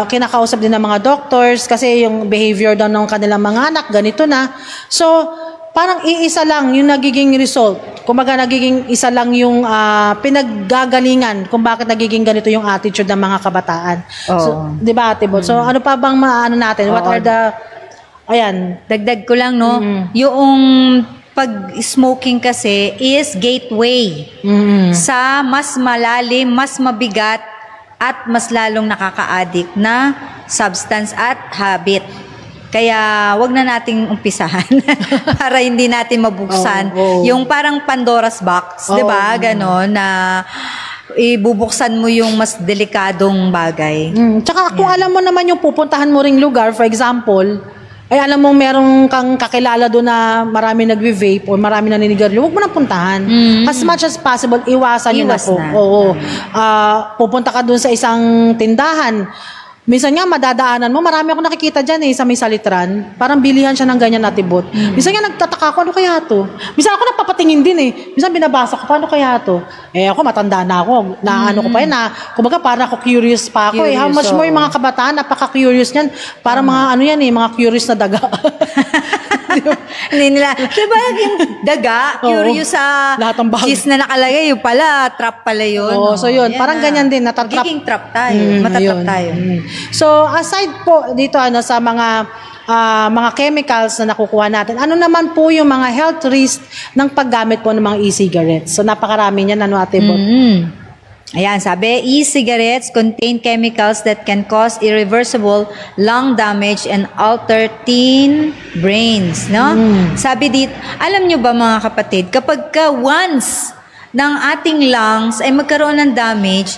Kinakausap din ng mga doctors kasi yung behavior daw ng kanilang mga anak, ganito na. So, parang iisa lang yung nagiging result. Kumbaga nagiging isa lang yung pinaggagalingan kung bakit nagiging ganito yung attitude ng mga kabataan. So, 'di ba, Ate Bot? So ano pa bang maano natin? What are the dagdag ko lang yung pag-smoking kasi is gateway sa mas malalim, mas mabigat at mas lalong nakaka-addict na substance at habit. Kaya wag na nating umpisahan para hindi natin mabuksan yung parang Pandora's box, 'di ba? Ganon na ibubuksan mo yung mas delikadong bagay. Tsaka kung alam mo naman yung pupuntahan mo ring lugar, for example, ay alam mo merong kang kakilala doon na marami nagve-vape o marami naninigarilyo, huwag mo nang puntahan. As much as possible, iwasan nyo na po. Pupunta ka doon sa isang tindahan. Minsan nga, madadaanan mo. Marami ako nakikita dyan sa may salitran. Parang bilihan siya ng ganyan, Ate Bot. Minsan nga, nagtataka ako, ano kaya to? Minsan ako napapatingin din Minsan binabasa ko, paano kaya to? Ako, matanda na ako. Naano ko pa kumbaga, parang ako curious pa ako. How much more yung mga kabataan, napaka-curious niyan. Parang mga mga curious na daga. Hindi nila. Diba yung daga, curious sa cheese na nakalagay, yung pala, trap pala yun. So yun, parang ganyan din, natatrap. Magiging trap tayo, matatrap tayo. So, aside po dito sa mga mga chemicals na nakukuha natin. Ano naman po yung mga health risk ng paggamit po ng mga e-cigarettes? So napakarami niyan, ano Ate Bot? Ayan, sabi, e-cigarettes contain chemicals that can cause irreversible lung damage and alter teen brains, no? Sabi dito, alam nyo ba mga kapatid, kapag ka once ng ating lungs ay magkaroon ng damage,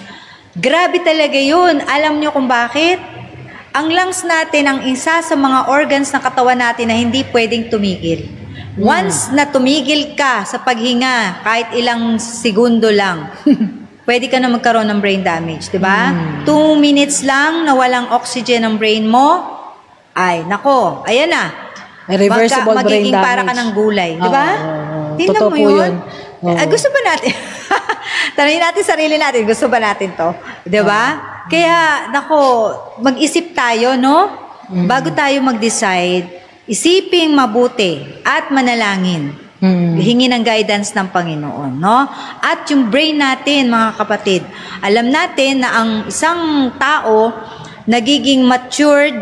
grabe talaga yun. Alam nyo kung bakit? Ang lungs natin ang isa sa mga organs ng katawan natin na hindi pwedeng tumigil. Once na tumigil ka sa paghinga, kahit ilang segundo lang, pwede ka na magkaroon ng brain damage, di ba? 2 minutes lang na walang oxygen ang brain mo, ay, nako, ayan na. Irreversible brain magiging damage. para ka ng gulay, di ba? Tingnan Totoo mo po yun. yun. Gusto ba natin? Tanungin natin sarili natin, gusto ba natin to? Di ba? Kaya, nako, mag-isip tayo, no? Bago tayo mag-decide, isiping mabuti at manalangin. Hingi ng guidance ng Panginoon, no? At yung brain natin, mga kapatid, alam natin na ang isang tao nagiging matured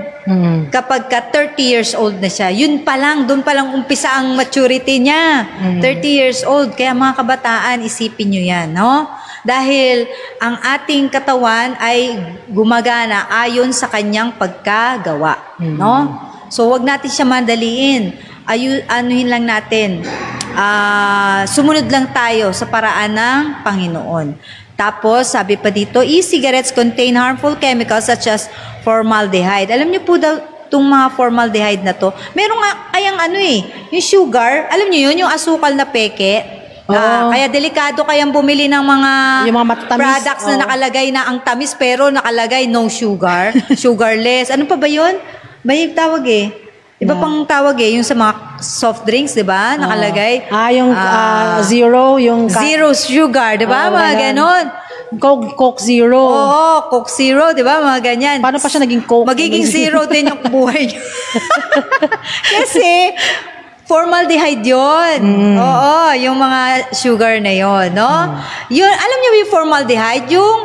kapag ka 30 years old na siya. Yun pa lang, doon pa lang umpisa ang maturity niya. 30 years old. Kaya mga kabataan, isipin nyo yan, no? Dahil ang ating katawan ay gumagana ayon sa kanyang pagkagawa, no? So, wag natin siya madaliin. Anuhin lang natin, sumunod lang tayo sa paraan ng Panginoon. Tapos, sabi pa dito, e-cigarettes contain harmful chemicals such as formaldehyde. Alam niyo po daw itong mga formaldehyde na to, meron nga kayang yung sugar, alam niyo yun, yung asukal na peke. Kaya delikado kayang bumili ng mga products na nakalagay na ang tamis pero nakalagay no sugar, sugarless. Ano pa ba yun? May tawag Iba pang tawag yung sa mga soft drinks, di ba? Nakalagay. Yung zero, yung... Zero sugar, di ba? Mga ganon. Coke Zero. Oo, Coke Zero, di ba? Mga ganyan. Paano pa siya naging Coke? Magiging zero din yung buhay niyo. Kasi, formaldehyde yun. Oo, yung mga sugar na yun, no? Yun, alam niyo yung formaldehyde? Yung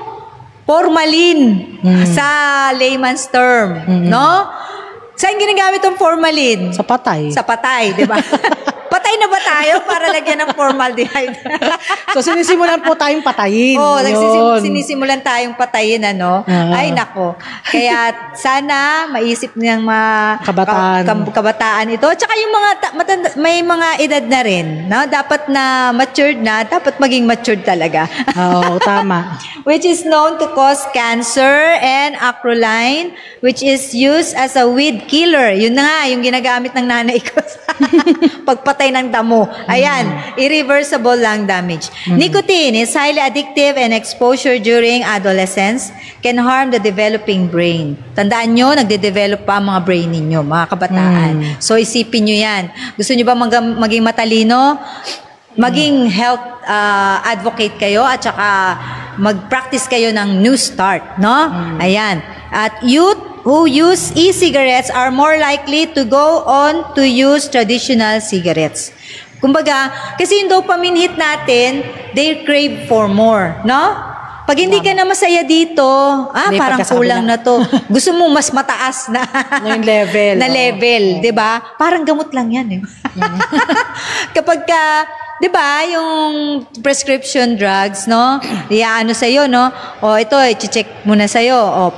formalin sa layman's term, no? Saan ginagamit ang formalin? Sa patay. Sa patay, di ba? Patay na ba tayo para lagyan ng formaldehyde? So, sinisimulan po tayong patayin. Sinisimulan tayong patayin, ano? Ay, nako. Kaya, sana maisip ng mga kabataan ito. Tsaka yung mga, may mga edad na rin, no? Dapat na matured na, dapat maging matured talaga. Oo, tama. Which is known to cause cancer and acrolein, which is used as a weed killer. Yun na nga, yung ginagamit ng nanay ko sa pagpatay ng damo. Ayan, irreversible lung damage. Nicotine is highly addictive and exposure during adolescence can harm the developing brain. Tandaan nyo, nagde-develop pa ang mga brain ninyo, mga kabataan. So, isipin nyo yan. Gusto nyo ba maging matalino? Maging health advocate kayo at saka mag-practice kayo ng New Start, no? Ayan. At youth who use e-cigarettes are more likely to go on to use traditional cigarettes. Kumbaga, kasi yung dopamine hit natin, they crave for more, no? Pag hindi ka na masaya dito, parang kulang na to. Gusto mo mas mataas na yung level. Na level, 'di ba? Parang gamot lang 'yan Kapag ka, 'di ba, yung prescription drugs, no? Iaano sa iyo, no? Ito i-check muna sa iyo.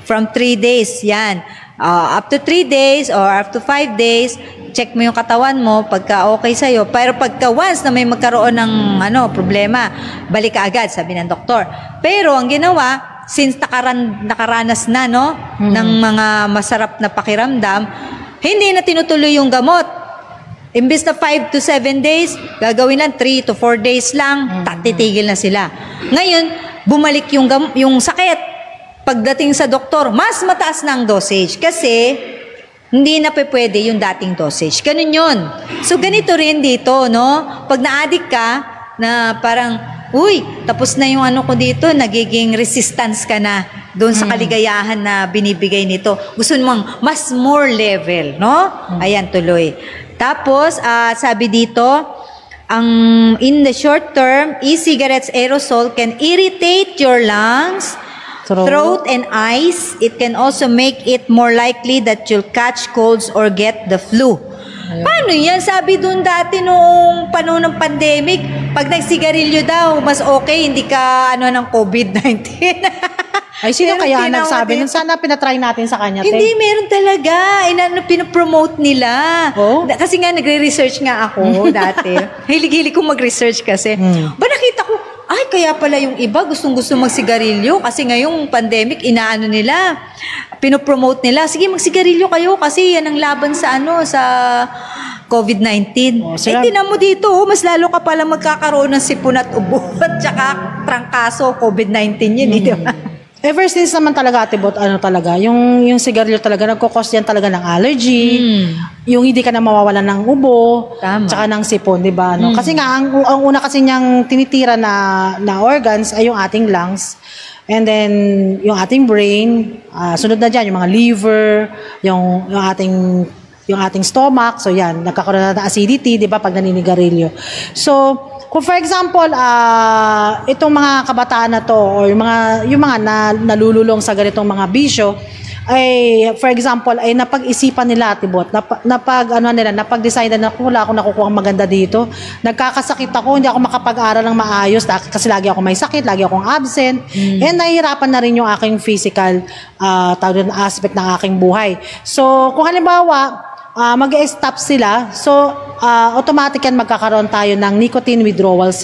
From 3 days, 'yan. Up to 3 days or up to 5 days, check mo yung katawan mo pagka okay sa iyo. Pero pagka once na may magkaroon ng problema, balik ka agad, sabi ng doktor. Pero ang ginawa, since nakaranas na ng mga masarap na pakiramdam, hindi na tinutuloy yung gamot. Imbis na 5 to 7 days, gagawin lang 3 to 4 days lang, titigil na sila. Ngayon, bumalik yung sakit. Pagdating sa doktor, mas mataas na ang dosage kasi hindi na pwede yung dating dosage. Ganun yun. So, ganito rin dito, no? Pag na-addict ka, na parang, tapos na yung ko dito, nagiging resistance ka na doon sa kaligayahan na binibigay nito. Gusto mong mas more level, no? Ayan, tuloy. Tapos, sabi dito, in the short term, e-cigarettes aerosol can irritate your lungs, throat and eyes. It can also make it more likely that you'll catch colds or get the flu. Ayun. Paano yan? Sabi dun dati noong panahon ng pandemic, pag nagsigarilyo daw, mas okay, hindi ka ng COVID-19. Ay, sino kaya nagsabi nun? Sana pinatry natin sa kanya. Hindi, meron talaga. Pinopromote nila. Oh? Kasi nga, nagre-research nga ako dati. Hilig-hilig kong mag-research kasi. Ba nakita ko, ay, kaya pala yung iba gustong-gusto magsigarilyo kasi ngayong pandemic, nila, pinopromote nila. Sige, magsigarilyo kayo kasi yan ang laban sa sa COVID-19. Tinan mo dito, mas lalo ka pala magkakaroon ng sipon at ubo at saka trangkaso, COVID-19 yun, di ba? Ever since naman talaga, Ate Bot, talaga, yung sigarilyo talaga, nagkukos yan talaga ng allergy, yung hindi ka na mawawalan ng ubo, tsaka ng sipon, di ba? No? Kasi nga, ang una kasi niyang tinitira na organs ay yung ating lungs, and then yung ating brain, sunod na dyan, yung mga liver, yung ating stomach, so yan, nagkakaroon na ng acidity, di ba, pag naninigarilyo. So, kung for example, itong mga kabataan na to or yung mga nalululong sa ganitong mga bisyo ay for example ay napag-isipan nila, Tibot, napag-decide na wala akong nakukuha maganda dito. Nagkakasakit ako, hindi ako makapag-aral ng maayos kasi lagi ako may sakit, lagi akong absent. And nahihirapan na rin yung aking physical aspect ng aking buhay. So, kung halimbawa mag-stop sila, so automatic yan magkakaroon tayo ng nicotine withdrawal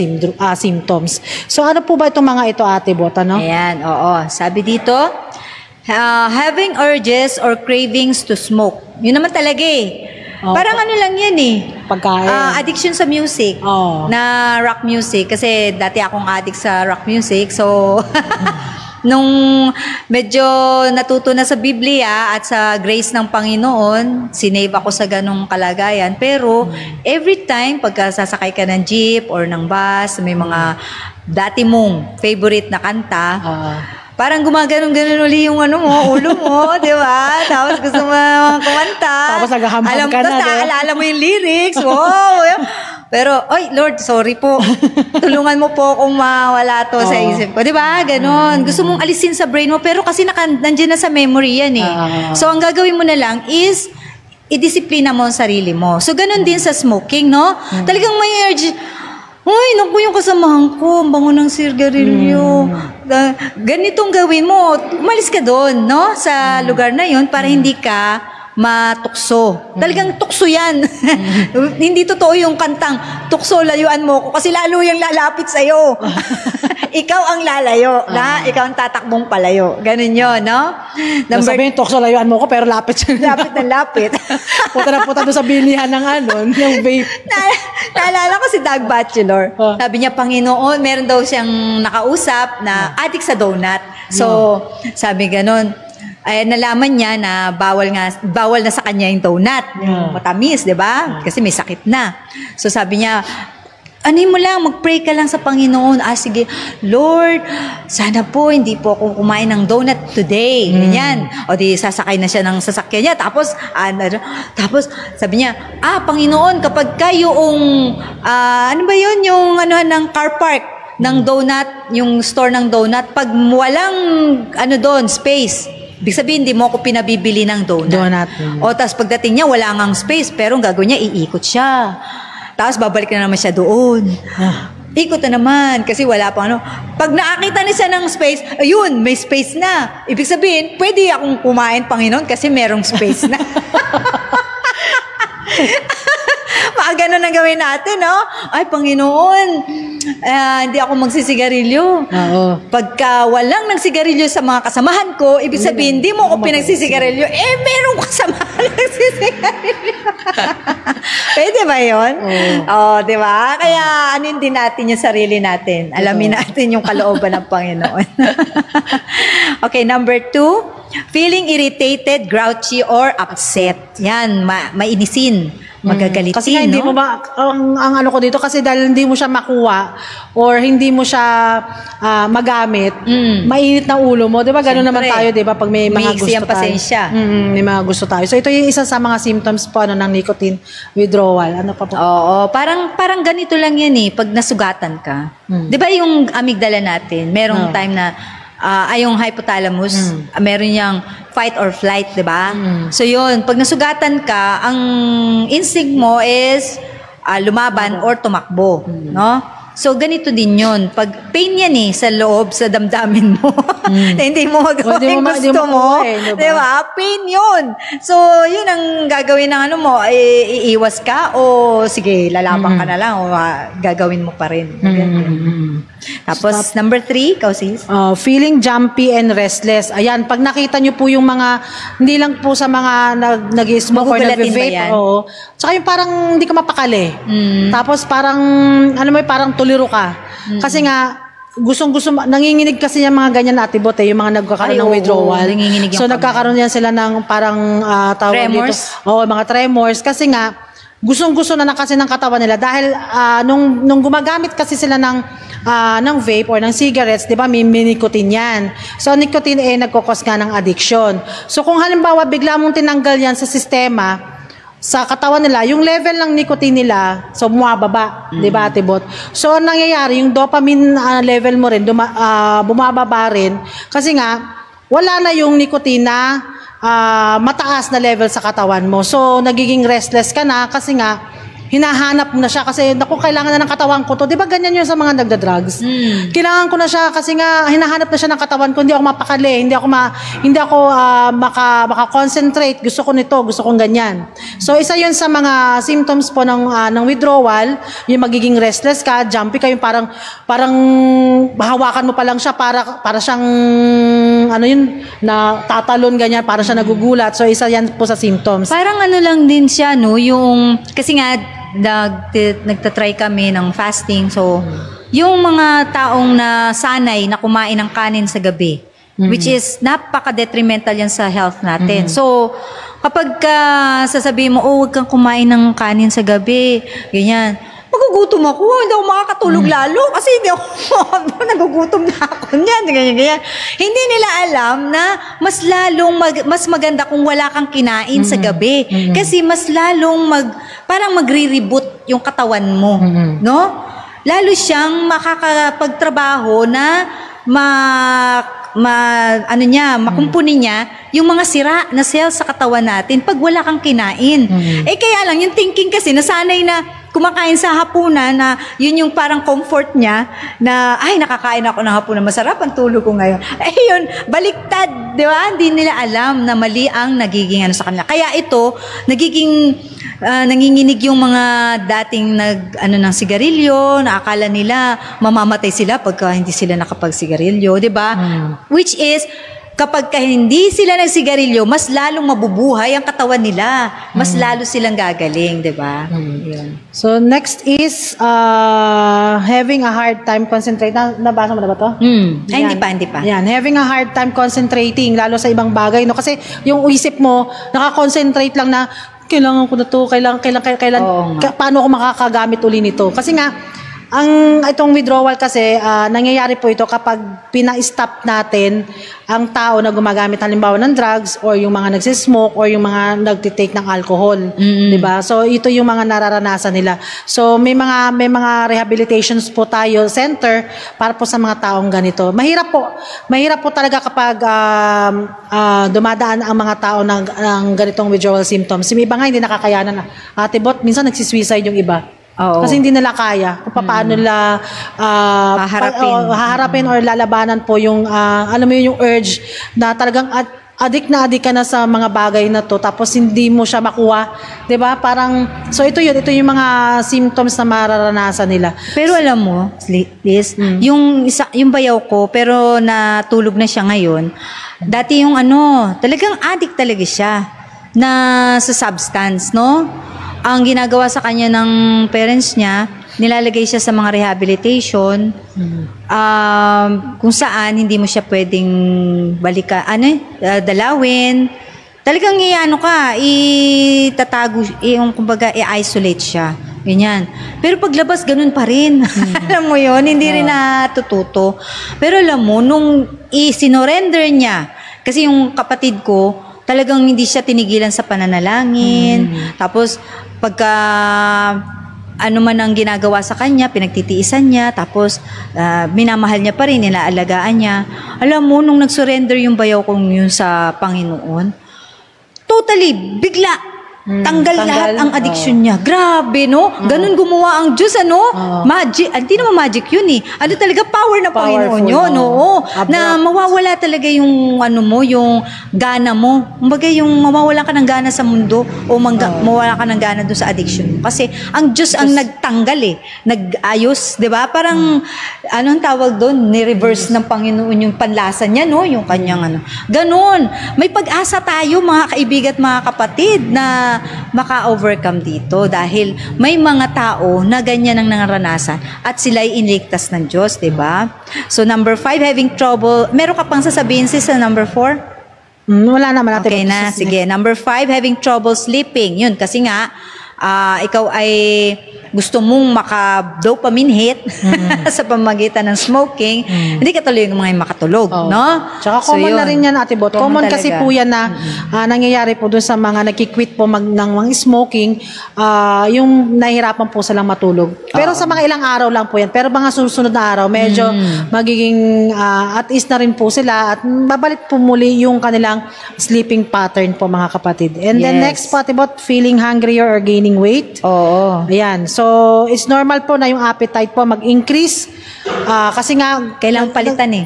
symptoms. So ano po ba itong mga ito, Ate Bot? Ayan, oo. Sabi dito, having urges or cravings to smoke. Yun naman talaga Parang lang yan pagkain. Addiction sa music. Na rock music. Kasi dati akong addict sa rock music. So, nung medyo natuto na sa Biblia at sa grace ng Panginoon, sinave ako sa ganong kalagayan. Pero, every time, pagka sasakay ka ng jeep or ng bus, may mga dati mong favorite na kanta, parang gumaganon-ganon uli yung ulo mo, di ba? Tapos gusto mo kumanta. Tapos naghahambang ka na. Alala mo yung lyrics. Wow! Pero, oy, Lord, sorry po. Tulungan mo po kung mawala to sa isip ko. Di ba? Ganon. Gusto mong alisin sa brain mo, pero kasi nandiyan na sa memory yan So, ang gagawin mo na lang is, idisiplina mo ang sarili mo. So, ganon din sa smoking, no? Talagang may urge, uy, naku yung kasamahan ko, ang bango ng sigarilyo. Ganitong gawin mo. Umalis ka doon, no? Sa lugar na yon para hindi ka matukso. Talagang tukso yan. Hindi totoo yung kantang, tukso, layuan mo ko kasi lalo yung lalapit sa'yo. Ikaw ang lalayo, ikaw ang tatakbong palayo. Ganun yun, no? Sabihin, tukso, layuan mo ko, pero lapit siya. Lapit na lapit. Punta doon sa bilihan ng yung vape. Naalala ko si Doug Batchelor. Sabi niya, Panginoon, meron daw siyang nakausap na addict sa donut. So, sabi ganon, ay nalaman niya na bawal na sa kanya yung donut. Matamis, 'di ba? Kasi may sakit na. So sabi niya, mo lang, mag-pray ka lang sa Panginoon. Sige, Lord, sana po hindi po ako kumain ng donut today. Ganyan. O di sasakay na siya ng sasakyan niya. Tapos sabi niya, Panginoon, kapag kayong ano ba yun, yung ng car park ng donut, yung store ng donut, pag walang doon, space, ibig sabihin, hindi mo ako pinabibili ng donut. O, tapos pagdating niya, wala ngang space, pero ang gagawin niya, iikot siya. Tapos babalik na naman siya doon. Ikot na naman, kasi wala pang Pag nakakita na siya ng space, ayun, may space na. Ibig sabihin, pwede akong kumain, Panginoon, kasi merong space na. Baka ganun ang gawin natin, no? Ay, Panginoon, hindi ako magsisigarilyo. Pagka walang nagsigarilyo sa mga kasamahan ko, ibig sabihin, hindi mo ako pinagsisigarilyo. Merong kasamahan nagsisigarilyo. Pwede ba yun? Di ba? Kaya anin din natin yung sarili natin. Alamin natin yung kalooban ng Panginoon. Okay, number 2, feeling irritated, grouchy, or upset. Yan, mainisin. Magagalitin, kasi hindi mo ba, ang ano ko dito, kasi dahil hindi mo siya makuha or hindi mo siya magamit, mainit na ulo mo. Diba gano'n naman tayo, diba? Pag may mga gusto tayo. Pasensya. May mga gusto tayo. So ito yung isa sa mga symptoms po ng nicotine withdrawal. Ano pa po? Oo, parang ganito lang yan pag nasugatan ka. Diba yung amygdala natin, merong time na yung hypothalamus, meron niyang fight or flight, di ba? So yun, pag nasugatan ka, ang instinct mo is lumaban or tumakbo, no? So, ganito din yun. Pag pain yan sa loob, sa damdamin mo, na hindi mo magawa yung gusto mo, diba? Pain yun. So, yun ang gagawin ng ano mo, iiwas ka o sige, lalaban ka na lang o gagawin mo pa rin. Tapos, number 3, ikaw sis? Feeling jumpy and restless. Ayan, pag nakita nyo po yung mga, hindi lang po sa mga nag-smoke or nag-vape, tsaka yung parang hindi ka mapakali. Tapos parang, ano mo, parang tuliro ka. Kasi nga, gustong-gusto, nanginginig kasi yung mga ganyan na atibot yung mga nagkakaroon ng withdrawal. So, nagkakaroon yan sila ng parang tawag tremors? Dito. Oo, mga tremors. Kasi nga, gustong-gusto na kasi ng katawan nila dahil nung gumagamit kasi sila ng vape or ng cigarettes, 'di ba, may nicotine 'yan. So nicotine nagkokos nga ng addiction. So kung halimbawa bigla mong tinanggal 'yan sa sistema, sa katawan nila, yung level ng nicotine nila so bumababa, 'di ba, Tibot? So ang nangyayari, yung dopamine level mo rin bumababa rin kasi nga wala na yung nicotine na mataas na level sa katawan mo. So, nagiging restless ka na kasi nga, hinahanap mo na siya kasi, naku, kailangan na ng katawan ko to. Di ba ganyan yun sa mga nagda-drugs? Kailangan ko na siya kasi nga, hinahanap na siya ng katawan ko, hindi ako mapakali, hindi ako maka-concentrate, gusto ko nito, gusto kong ganyan. So, isa yun sa mga symptoms po ng withdrawal, yung magiging restless ka, jumpy ka, yung parang hawakan mo pa lang siya, para siyang, ano yun, na tatalon ganyan, para siya nagugulat. So, isa yan po sa symptoms. Parang ano lang din siya, no? Yung, kasi nga, nagtatry kami ng fasting. So, yung mga taong na sanay na kumain ng kanin sa gabi, which is napaka-detrimental yan sa health natin. So, kapag sasabihin mo, huwag kang kumain ng kanin sa gabi, ganyan, magugutom ako, hindi ako makakatulog lalo kasi hindi ako, nagugutom na ako niyan, ganyan. Hindi nila alam na mas maganda kung wala kang kinain sa gabi. Kasi mas lalong parang magre-reboot yung katawan mo, no? Lalo siyang makakapagtrabaho na makumpuni niya yung mga sira na cells sa katawan natin pag wala kang kinain. Kaya lang, yung thinking kasi, nasanay na kumakain sa hapunan na yun yung parang comfort niya na, ay, nakakain ako ng hapunan, masarap ang tulog ko ngayon. Yun, baliktad, di ba? Hindi nila alam na mali ang nagiging sa kanila. Kaya ito, nanginginig yung mga dating ng sigarilyo, na akala nila mamamatay sila pagka hindi sila nakapagsigarilyo, di ba? Which is, kapag hindi sila nagsigarilyo, mas lalong mabubuhay ang katawan nila. Mas lalo silang gagaling, di ba? So, next is having a hard time concentrating. Nabasa mo na ba to? Ay, hindi pa. Yan, having a hard time concentrating, lalo sa ibang bagay. No? Kasi yung isip mo, nakakonsentrate lang na, kailangan ko na to, paano ako makakagamit uli nito? Kasi nga, itong withdrawal kasi, nangyayari po ito kapag pina-stop natin ang tao na gumagamit halimbawa ng drugs or yung mga nagsismoke or yung mga nagtitake ng alcohol. Diba? So, ito yung mga nararanasan nila. So, may mga rehabilitations po tayo, center, para po sa mga taong ganito. Mahirap po talaga kapag dumadaan ang mga tao ng ganitong withdrawal symptoms. Yung iba nga hindi nakakayanan. Ate Bot, minsan nagsisuicide yung iba. Kasi hindi nila kaya kung paano nila haharapin or lalabanan po yung alam mo yung urge na talagang adik ka na sa mga bagay na to tapos hindi mo siya makuha, 'di ba? Parang so ito yung mga symptoms na mararanasan nila. Pero alam mo, Liz, yung bayaw ko pero natulog na siya ngayon. Dati yung talagang addict talaga siya na sa substance, no? Ang ginagawa sa kanya ng parents niya, nilalagay siya sa mga rehabilitation, kung saan hindi mo siya pwedeng dalawin. Talagang itatago, kumbaga, i-isolate siya. Ganyan. Pero paglabas, ganun pa rin. Alam mo yun, hindi rin natututo. Pero alam mo, nung isinorender niya, kasi yung kapatid ko, talagang hindi siya tinigilan sa pananalangin. Tapos, pagka ano man ang ginagawa sa kanya, pinagtitiisan niya, tapos minamahal niya pa rin, nilaalagaan niya. Alam mo, nung nag-surrender yung bayaw kong yun sa Panginoon, totally, bigla, tanggal lahat ang addiction niya. Grabe, no? Ganun gumawa ang Diyos, ano? Magic. Hindi naman magic yun eh. Ano talaga, power na Panginoon yun, no? Na mawawala talaga yung, ano mo, yung gana mo. Kumbaga, yung mawawala ka ng gana sa mundo o mawawala ka ng gana doon sa addiction. Kasi, ang Diyos ang nagtanggal eh. Nag-ayos, di ba? Parang, anong tawag doon? Ni-reverse ng Panginoon yung panlasa niya, no? Yung kanyang, ano. Ganun. May pag-asa tayo, mga kaibigan at mga kapatid, na maka-overcome dito dahil may mga tao na ganyan ang naranasan at sila'y iniligtas ng Diyos, diba? So, number 5, having trouble. Meron ka pang sasabihin sis sa number 4? Wala naman natin. Okay na, sige. Number 5, having trouble sleeping. Yun, kasi nga, ikaw ay gusto mong maka-dopamine hit sa pamagitan ng smoking, hindi ka tuloy yung mga makatulog, no? Tsaka common na rin yan, Ate Bot. Common kasi po yan na nangyayari po dun sa mga nagkikwit po ng mga smoking, yung nahihirapan po silang matulog. Pero sa mga ilang araw lang po yan. Pero mga susunod na araw, medyo magiging at ease na rin po sila at babalik po muli yung kanilang sleeping pattern po, mga kapatid. And then next po, Ate Bot, feeling hungrier or gaining weight. Oo. Ayan. So, it's normal po na yung appetite po mag-increase. Kasi nga... Kailangang palitan eh.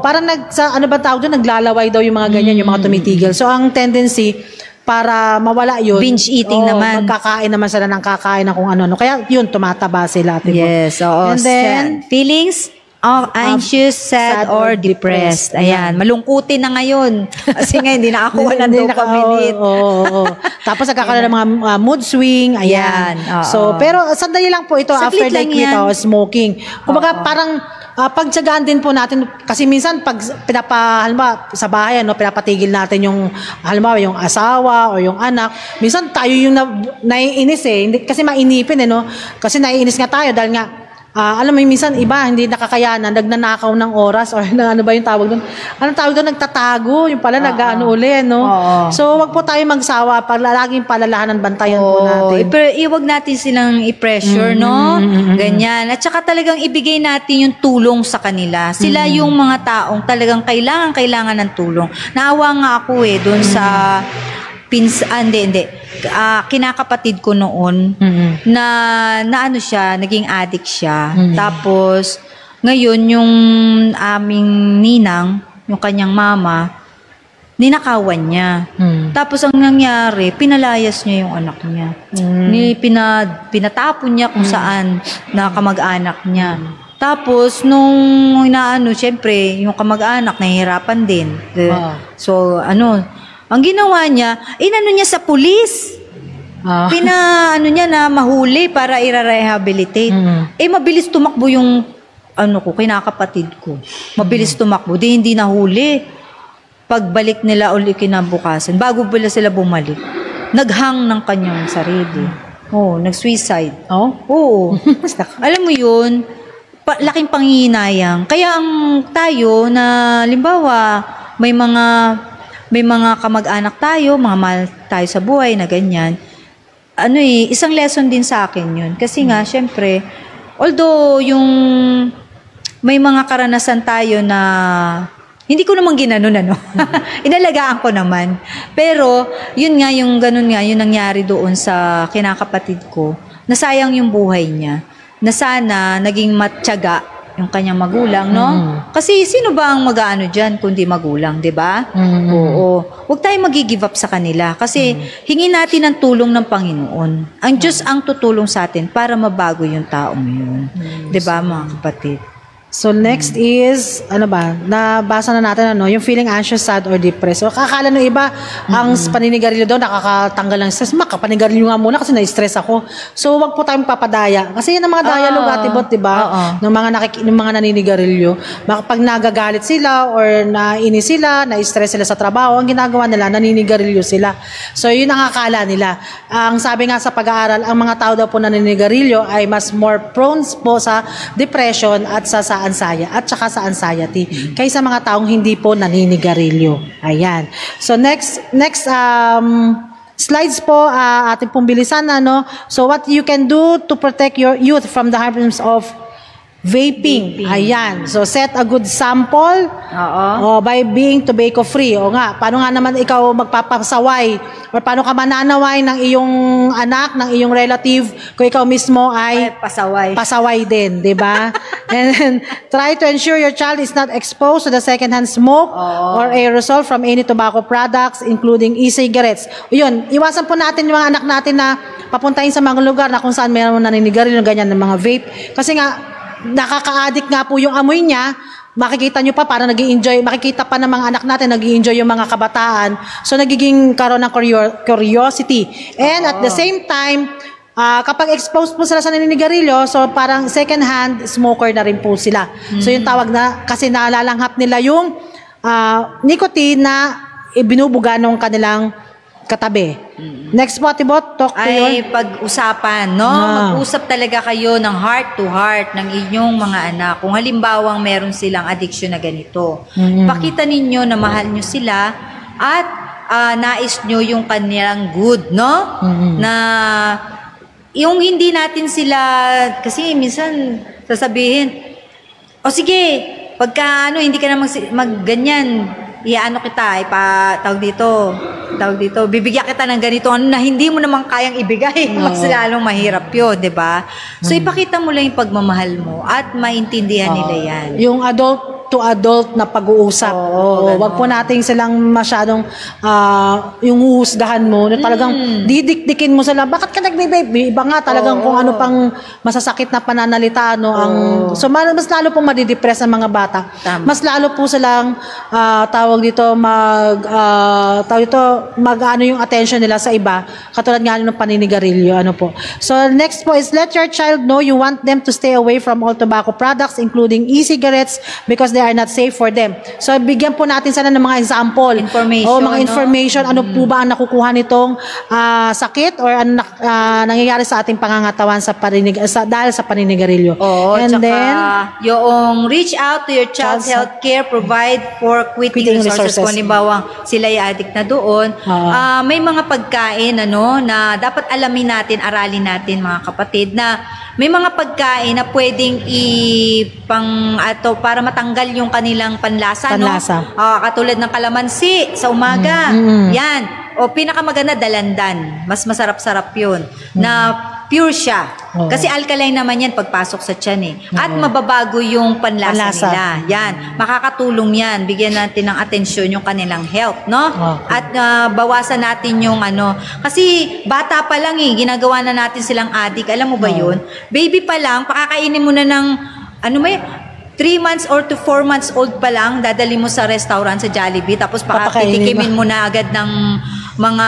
Parang ano ba tawag doon? Naglalaway daw yung mga ganyan, yung mga tumitigil. So, ang tendency, para mawala yun. Binge eating naman. Magkakain naman sila ng kakain na kung ano-ano. Kaya yun, tumataba sila. Yes, oo. And then, feelings? Anxious, sad, or depressed. Ayan, malungkutin na ngayon. Kasi nga, hindi nakakuha ng dopamine. Tapos nagkakaroon ng mga mood swing. Ayan. So, pero sandali lang po ito after like smoking. Kumbaga, parang pagtsagaan din po natin. Kasi minsan, pag halimbawa, sa bahay, pinapatigil natin yung, halimbawa, yung asawa o yung anak. Minsan, tayo yung naiinis eh. Kasi mainipin eh, no? Kasi naiinis nga tayo dahil nga, alam mo, minsan iba, hindi nakakayanan, nagnanakaw ng oras or ano ba yung tawag doon? Anong tawag doon? Nagtatago, yung pala nag-ano uli, no? So, wag po tayo magsawa, laging palalahanan, bantayan po natin. Pero iwag natin silang i-pressure, no? Ganyan. At saka talagang ibigay natin yung tulong sa kanila. Sila yung mga taong talagang kailangan ng tulong. Naawa nga ako doon sa kinakapatid ko noon na ano siya, naging addict siya. Tapos ngayon yung aming ninang, yung kanyang mama, ninakawan niya. Tapos ang nangyari, pinalayas niya yung anak niya. Pinatapon niya kung saan na kamag-anak niya. Tapos nung syempre, yung kamag-anak nahihirapan din. So ang ginawa niya, inano niya sa pulis. Niya na mahuli para i-rehabilitate. Mabilis tumakbo yung kinakapatid ko. Mabilis tumakbo. Hindi nahuli. Pagbalik nila uli kinabukasan, bago pala sila bumalik, naghang ng kanyang sarili. Nag-suicide. Oo. Alam mo yun, laking panghihinayang. Kaya ang tayo na, limbawa, may mga kamag-anak tayo, mga mahal tayo sa buhay na ganyan. Isang lesson din sa akin yun. Kasi nga, syempre, although yung may mga karanasan tayo na hindi ko naman ginanon, inalagaan ko naman. Pero, yun nga, yung ganun nga, yung nangyari doon sa kinakapatid ko, nasayang yung buhay niya. Na sana, naging matyaga yung kanyang magulang, no? Kasi sino ba ang mag-aano dyan kundi magulang, di ba? Oo. Huwag tayong mag-give up sa kanila kasi hingin natin ang tulong ng Panginoon. Ang Diyos ang tutulong sa atin para mabago yung taong yun. Di ba, mga kapatid? So, next is, nabasa na natin, yung feeling anxious, sad, or depressed. So, kakala ng iba, ang paninigarilyo daw, nakakatanggal ng stress. Kapanigarilyo nga muna kasi na-stress ako. So, wag po tayong papadaya. Kasi yan ang mga dialogue, Ate Bot, diba? Ng mga naninigarilyo. Pag nagagalit sila, or nainis sila, na-stress sila sa trabaho, ang ginagawa nila, naninigarilyo sila. So, yun ang akala nila. Ang sabi nga sa pag-aaral, ang mga tao daw po naninigarilyo ay mas more prone po sa depression at sa anxiety kaysa mga taong hindi po naninigarilyo. Ayan. So next slides po, ating pong bilisan, ano? So, what you can do to protect your youth from the harms of vaping. Ayan. So, set a good sample by being tobacco-free. O nga, paano nga naman ikaw magpapasaway or paano ka mananaway ng iyong anak, ng iyong relative kung ikaw mismo ay pasaway din, di ba? And then, try to ensure your child is not exposed to the secondhand smoke or aerosol from any tobacco products, including e-cigarettes. Yun, iwasan po natin yung mga anak natin na papuntahin sa mga lugar na kung saan mayroon naninigarilyo ganyan ng mga vape. Kasi nga, nakaka-addict nga po yung amoy niya. Makikita nyo pa, parang nag-i-enjoy, makikita pa ng mga anak natin, nag-i-enjoy yung mga kabataan. So, nagiging karoon ng curiosity. And at the same time, kapag exposed po sila sa naninigarilyo, so parang second-hand smoker na rin po sila. So, yung tawag na, kasi nalalanghap nila yung nicotine na ibinubuga ng kanilang katabi. Next po, Tibot, talk to your... pag-usapan, no? Mag-usap talaga kayo ng heart to heart ng inyong mga anak. Kung halimbawang meron silang addiction na ganito, pakita ninyo na mahal nyo sila at nais nyo yung kanilang good, no? Na yung hindi natin sila, kasi minsan sasabihin, o sige, pagka hindi ka na magganyan, iano kita, tawag dito, bibigyan kita ng ganito na hindi mo naman kayang ibigay. Mas lalong mahirap yun, di ba? So, ipakita mo lang yung pagmamahal mo at maintindihan nila yan. Yung adult to adult na pag-uusap. Wag po nating silang masyadong yung huhusgahan mo na talagang didikdikin mo sila. Bakit ka nagbe-babe? Iba nga talagang kung ano pang masasakit na pananalita. So, mas lalo pong madidepress ang mga bata. Tama. Mas lalo po silang mag-ano yung attention nila sa iba. Katulad nga ng paninigarilyo. So, next po is let your child know you want them to stay away from all tobacco products including e-cigarettes because they are not safe for them. So, bigyan po natin sana ng mga example. Information. Mga information. Ano po ba ang nakukuha nitong sakit or ano nangyayari sa ating pangangatawan dahil sa paninigarilyo. And then, yung reach out to your child's healthcare, provide for quitting resources. Kung halimbawa sila ay addict na doon. May mga pagkain na dapat alamin natin, aralin natin mga kapatid, na may mga pagkain na pwedeng para matanggal yung kanilang panlasa. Katulad ng kalamansi sa umaga. Yan. O pinakamaganda, dalandan. Mas masarap-sarap yun. Na pure siya. Kasi alkaline naman yan pagpasok sa tiyan At mababago yung panlasa nila. Yan. Makakatulong yan. Bigyan natin ng atensyon yung kanilang health, no? At bawasan natin yung Kasi bata pa lang ginagawa na natin silang addict. Alam mo ba yun? Baby pa lang, pakakainin mo na ng 3 months or to 4 months old pa lang, dadali mo sa restaurant, sa Jollibee, tapos pakatitikimin mo na agad ng mga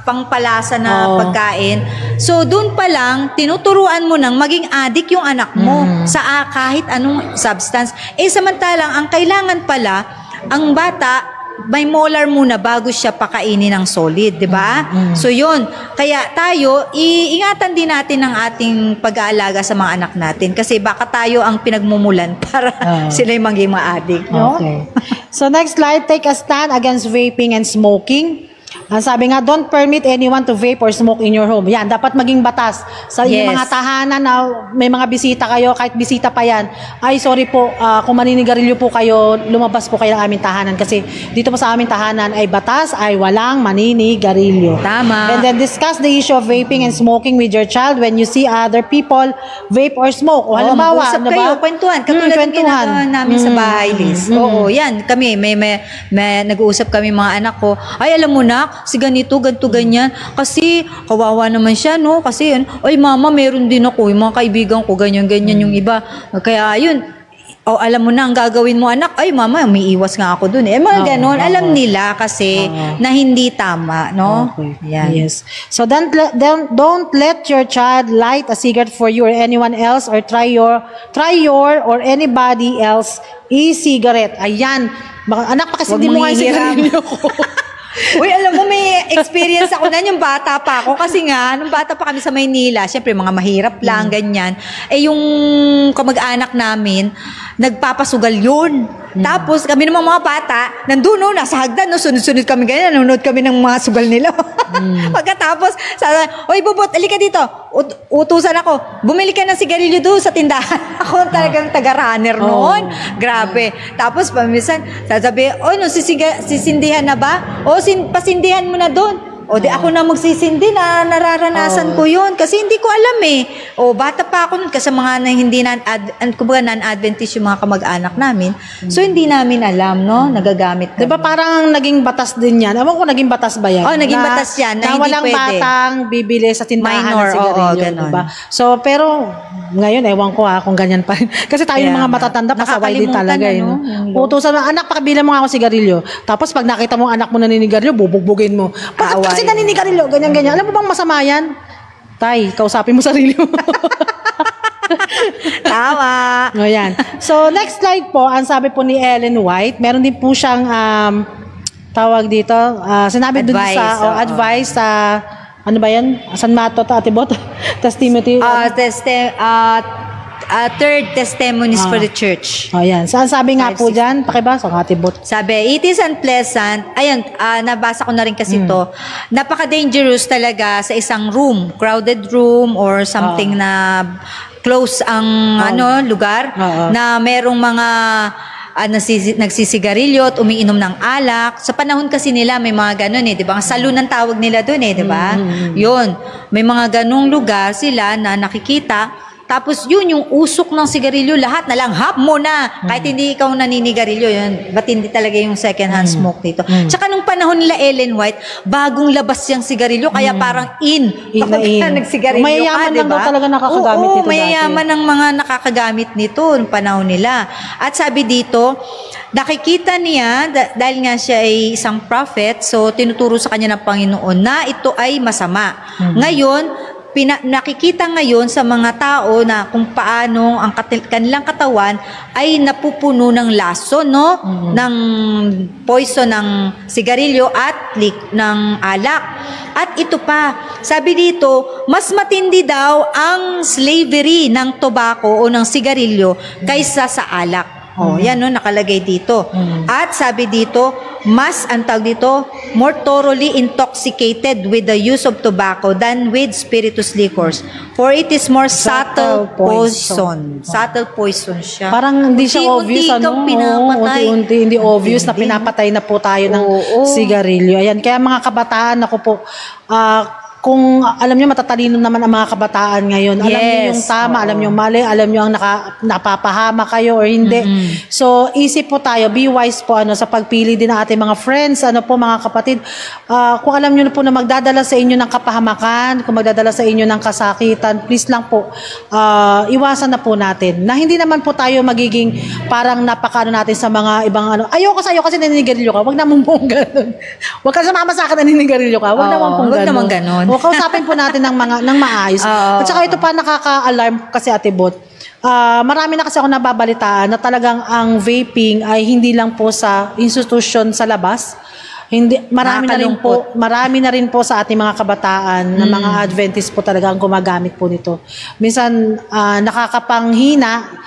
pangpalasa na pagkain. So, doon pa lang, tinuturuan mo nang maging addict yung anak mo sa kahit anong substance. Samantalang, ang kailangan pala, ang bata, may molar muna bago siya pakainin ng solid, di ba? So yun, kaya tayo, iingatan din natin ang ating pag-aalaga sa mga anak natin kasi baka tayo ang pinagmumulan para sila yung maging ma-addict, no? Okay. So next slide, take a stand against vaping and smoking. Ang sabi nga, don't permit anyone to vape or smoke in your home. Yan, dapat maging batas. Sa inyong mga tahanan na may mga bisita kayo, kahit bisita pa yan, ay sorry po, kung maninigarilyo po kayo, lumabas po kayo ng aming tahanan. Kasi dito po sa aming tahanan ay batas, ay walang maninigarilyo. Tama. And then discuss the issue of vaping and smoking with your child when you see other people vape or smoke. O halimbawa, mag-usap kayo, kwentuhan. Katulad ng ginagawa namin sa bahay, Liz. Oo, yan. Kami, may nag-uusap kami mga anak ko. Ay, alam mo na, si ganito, ganyan. Kasi, kawawa naman siya, no? Kasi, ay mama, meron din ako. Yung mga kaibigan ko, ganyan yung iba. Kaya, yun. Alam mo na, ang gagawin mo, anak, ay mama, may iwas nga ako dun. Mga ganon. Alam nila kasi na hindi tama, no? Okay. Yan. Yes. So, don't let your child light a cigarette for you or anyone else or try your or anybody else e-cigarette. Ayan. Anak, pa kasi hindi mo nga sigarilyo ko. Uy, alam mo, may experience ako na yung bata pa ako. Kasi nga, nung bata pa kami sa Maynila, syempre mga mahirap lang, ganyan. Yung kamag-anak namin, nagpapasugal yun. Tapos kami ng mga bata, nandun no, nasa hagdan, no, sunod-sunod kami ganyan, nanonood kami ng mga sugal nila. Pagkatapos, sabi, oy Bubot, alika dito, utusan ako, bumili ka ng sigarilyo doon sa tindahan. Ako talagang taga-runner noon. Grabe. Tapos paminsan, sasabi, oy, no, sisindihan na ba? O, pasindihan mo na doon. O di ako na magsisindi na nararanasan ko yun kasi hindi ko alam eh. O bata pa ako nun kasi mga na hindi non-Adventist yung mga kamag-anak namin. So hindi namin alam, no? Nagagamit kami. Diba parang naging batas din yan? Ewan ko naging batas ba yan? Oh, naging batas yan. Na hindi walang pwede. batang bibili sa tindahan Minor, ng sigarilyo. ganun. Diba? So pero ngayon, ewan ko kung ganyan pa rin. Kasi tayo yung mga matatanda, pasaway din talaga. Ano, utusan mo, anak, pakabila mo ako sigarilyo. Tapos pag nakita mo anak mo naninigarilyo, bubugbugin mo. Bakit kasi naninigarilyo? Ganyan-ganyan. Alam mo bang masama yan? Tay, kausapin mo sarili mo. Tama. O yan. So, next slide po, ang sabi po ni Ellen White, meron din po siyang tawag dito, sinabi dun sa advice sa ano ba yan? San Mato, Ate Bot? Timothy? Third testimonies for the church. O yan. Saan sabi nga po dyan? Pakibasa ng Ate Bot. Sabi, it is unpleasant. Ayun, nabasa ko na rin kasi to. Napaka-dangerous talaga sa isang room, crowded room or something na close ang lugar na merong mga nagsisigarilyo at umiinom ng alak. Sa panahon kasi nila may mga ganun di ba? Ang saloon ang tawag nila doon di ba? Yun. May mga ganung lugar sila na nakikita. Tapos yun, yung usok ng sigarilyo, lahat na lang, hap mo na. Kahit hindi ikaw naninigarilyo, yun. Ba't hindi talaga yung second hand smoke dito? Tsaka nung panahon nila Ellen White, bagong labas yung sigarilyo, kaya parang in. Kapag nagsigarilyo mayayaman ka, lang daw talaga nakakagamit nito mayayaman ang mga nakakagamit nito nung panahon nila. At sabi dito, nakikita niya, dahil nga siya ay isang prophet, so tinuturo sa kanya ng Panginoon na ito ay masama. Ngayon, nakikita ngayon sa mga tao na kung paano ang kanilang katawan ay napupuno ng laso, no? Ng poison ng sigarilyo at ng alak. At ito pa, sabi dito, mas matindi daw ang slavery ng tobacco o ng sigarilyo kaysa sa alak. Yan no, nakalagay dito. At sabi dito, mas ang tawag dito, more thoroughly intoxicated with the use of tobacco than with spirituous liquors. For it is more subtle poison. Subtle poison siya. Parang hindi siya obvious, unti-unti, hindi obvious na pinapatay na po tayo ng sigarilyo. Ayan, kaya mga kabataan, ako po, kung alam nyo, matatalino naman ang mga kabataan ngayon. Alam nyo yung tama, alam nyo yung mali, alam nyo ang napapahama kayo or hindi. So, isip po tayo, be wise po sa pagpili din ng ating mga friends, mga kapatid. Kung alam nyo na po na magdadala sa inyo ng kapahamakan, kung magdadala sa inyo ng kasakitan, please lang po, iwasan na po natin. Na hindi naman po tayo magiging parang napakano natin sa mga ibang ayoko sa'yo kasi naninigarilyo ka, wag naman pong ganun. Wag ka sumama sa akin naninigarilyo ka, wag naman pong ganun. Wag naman ganun. O kausapin po natin ng maayos. At saka ito pa nakaka-alarm kasi Ate Bot. Marami na kasi ako nababalitaan na talagang ang vaping ay hindi lang po sa institution sa labas. Marami na rin po sa ating mga kabataan na mga Adventist po talaga ang gumagamit po nito. Minsan nakakapanghina,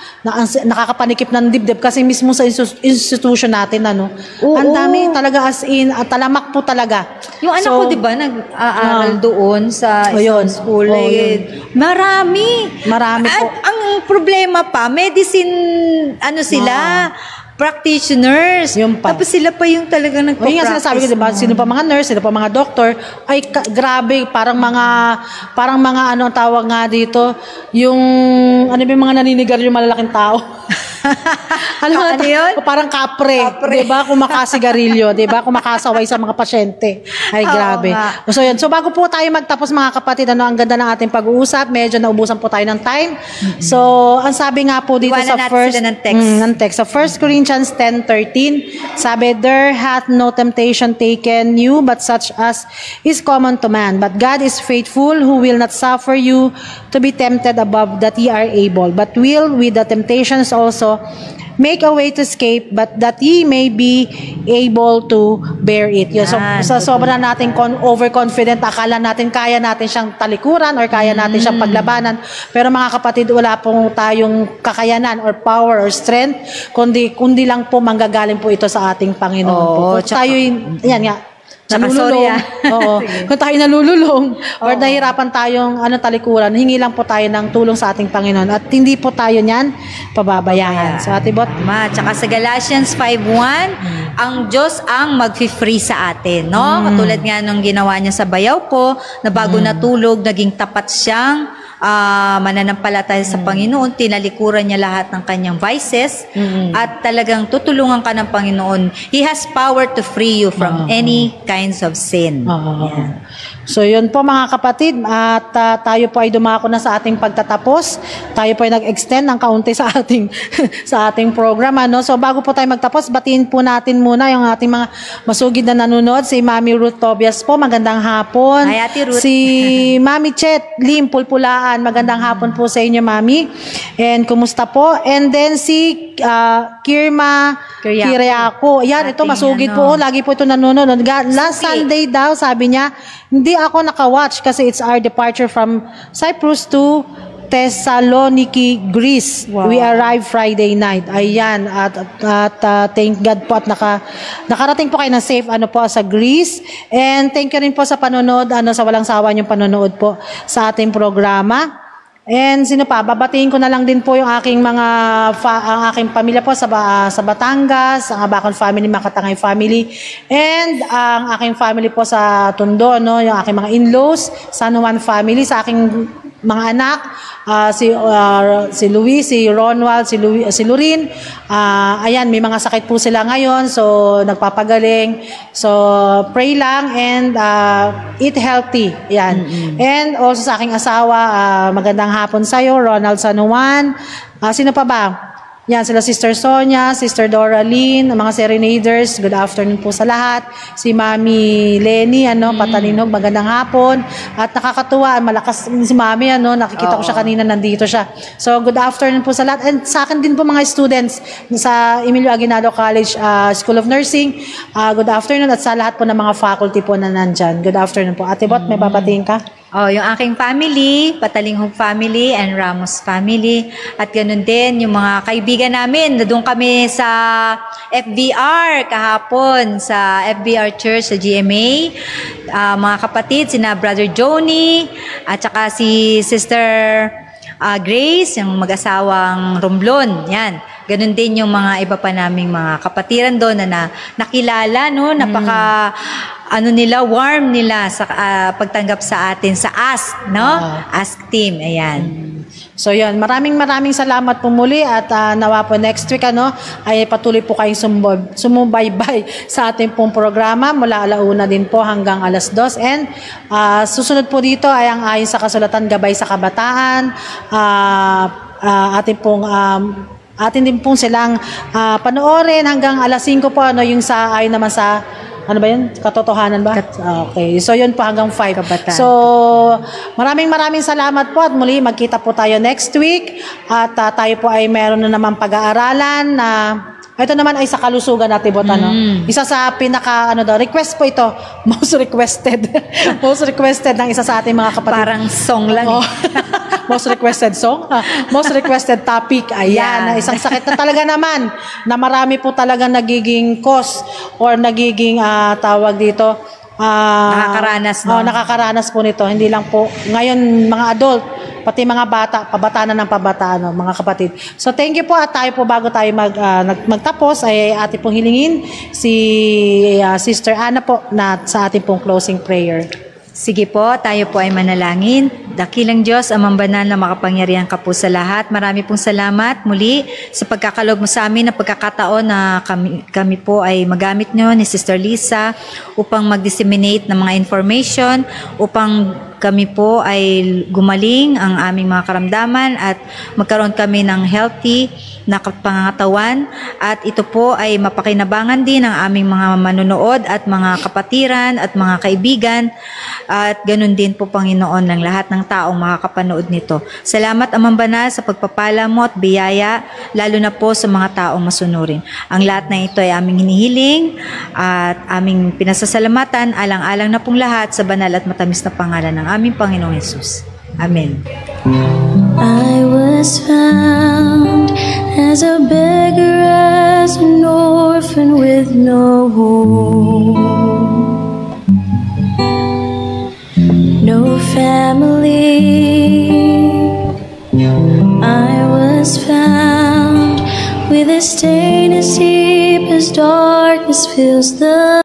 nakakapanikip ng dibdib kasi mismo sa institution natin ang dami talaga as in talamak po talaga. Yung anak ko 'di ba nag-aaral doon sa isang school marami po. Ang problema pa, medicine sila practitioners. Tapos sila pa yung talaga nagpa-practice. Yung nga sinasabi ko, diba? Sino pa mga nurse, sino pa mga doctor, ay grabe, parang mga ang tawag nga dito, yung yung mga naninigarilyo yung malalaking tao. Ano yun? Parang kapre. Diba? Kumakasigarilyo. Diba? Kumakasaway sa mga pasyente. Ay, grabe. So, yun. So, bago po tayo magtapos, mga kapatid, ang ganda ng ating pag-uusap. Medyo naubusan po tayo ng time. So, ang sabi nga po dito sa first text. Sa 1 Corinthians 10:13, sabi, there hath no temptation taken you, but such as is common to man. But God is faithful, who will not suffer you to be tempted above that ye are able, but will with the temptations also make a way to escape, but that ye may be able to bear it. Yun. So, sa sobra natin overconfident, akala natin kaya natin siyang talikuran or kaya natin siyang paglabanan. Pero mga kapatid, wala pong tayong kakayanan or power or strength, kundi lang po manggagaling po ito sa ating Panginoon po. Kung tayo, yan nga, nalululong. Oo. Kung tayo nalululong or nahirapan tayong talikuran, hingi lang po tayo ng tulong sa ating Panginoon at hindi po tayo niyan pababayaan. So, Ate Bot. Tsaka sa Galatians 5:1, ang Diyos ang mag-free sa atin, no? Katulad nga nung ginawa niya sa bayaw ko, na bago natulog, naging tapat siyang mananampalataya sa Panginoon, tinalikuran niya lahat ng kanyang vices, at talagang tutulungan ka ng Panginoon. He has power to free you from any kinds of sin. So yun po mga kapatid, at tayo po ay dumako na sa ating pagtatapos. Tayo po ay nag-extend ng kaunti sa ating sa ating program. So bago po tayo magtapos, batiin po natin muna yung ating mga masugid na nanonood. Si Mami Ruth Tobias po, magandang hapon. Hi, Ate Ruth. Si Mami Chet Lim Pulpulaan, magandang hapon po sa inyo, Mami. And kumusta po? And then si Kirma Kiriako. Yan, ito masugid po. Lagi po ito nanonood. Last Sunday daw, sabi niya, hindi ako naka-watch kasi it's our departure from Cyprus to Thessaloniki, Greece. We arrived Friday night. Ayan. At thank God po at nakarating po kayo ng safe po sa Greece. And thank you rin po sa panonood, sa walang sawa yung panonood po sa ating programa. And sino pa? Babatiin ko na lang din po yung aking ang aking pamilya po sa Batangas, ang Abacon family, Makatangay family, and ang aking family po sa Tondo, yung aking mga in-laws, San Juan family, sa aking mga anak, si Luis, si Ronald, si Lurin. Ayan, may mga sakit po sila ngayon, so nagpapagaling. So pray lang and eat healthy. Yan. And also sa aking asawa, magandang hapon sa iyo, Ronald San Juan. Sino pa ba? Yan, sila Sister Sonia, Sister Dora Lynn, mga serenaders, good afternoon po sa lahat. Si Mami Lenny, Pataninog, magandang hapon. At nakakatuwa, malakas si Mami, nakikita ko siya kanina, nandito siya. So, good afternoon po sa lahat. And sa akin din po mga students sa Emilio Aguinaldo College School of Nursing, good afternoon. At sa lahat po ng mga faculty po na nandyan, good afternoon po. Ate Bot, may babatiin ka? Yung aking family, Patalinghog family and Ramos family. At ganun din, yung mga kaibigan namin. Doon kami sa FBR kahapon, sa FBR Church, sa GMA. Mga kapatid, sina Brother Joni, at saka si Sister Grace, yung mag-asawang Romblon. Yan. Ganun din yung mga iba pa naming mga kapatiran doon na nakilala, napaka nila, warm nila sa pagtanggap sa atin sa ASK, ASK team. Ayan. So yun, maraming salamat po muli at nawa po next week ay patuloy po kayong sumubaybay sa ating pong programa mula 1:00 din po hanggang 2:00. And susunod po dito ay ang ayon sa kasulatan Gabay sa Kabataan. Atin din pong silang panoorin hanggang 5:00 po, yung sa ayon naman sa ano ba yun? Katotohanan ba? Okay. So, yun po hanggang 5. Kabataan. So, maraming salamat po at muli magkita po tayo next week at tayo po ay meron na naman pag-aaralan na ito naman ay sa kalusugan natin, Isa sa pinaka, request po ito. Most requested. Most requested ng isa sa ating mga kapatid. Parang song lang. Most requested song? Most requested topic. Ayan. Isang sakit na talaga naman na marami po talaga nagiging cause or nagiging tawag dito. Nakakaranas. Nakakaranas po nito. Hindi lang po. Ngayon, mga adult, pati mga bata, pabataan ng pabataan, mga kapatid. So, thank you po at tayo po bago tayo magtapos ay ating pong hilingin si Sister Ana po na sa ating pong closing prayer. Sige po, tayo po ay manalangin. Dakilang Diyos, Amang Banal na makapangyarihan ka po sa lahat. Marami pong salamat muli sa pagkakaloob mo sa amin na pagkakataon na kami po ay magamit nyo ni Sister Lisa upang mag-disseminate ng mga information, upang kami po ay gumaling ang aming mga karamdaman at magkaroon kami ng healthy na pangangatawan, at ito po ay mapakinabangan din ng aming mga manonood at mga kapatiran at mga kaibigan, at ganun din po, Panginoon, ng lahat ng taong makakapanood nito. Salamat, Amang Banal, sa pagpapala mo at biyaya, lalo na po sa mga taong masunurin. Ang lahat na ito ay aming hinihiling at aming pinasasalamatan, alang-alang na pong lahat sa banal at matamis na pangalan ng aming Panginoong Hesus. Amen. I was found as a beggar, as an orphan with no home, no family. I was found with a stain as deep as darkness fills the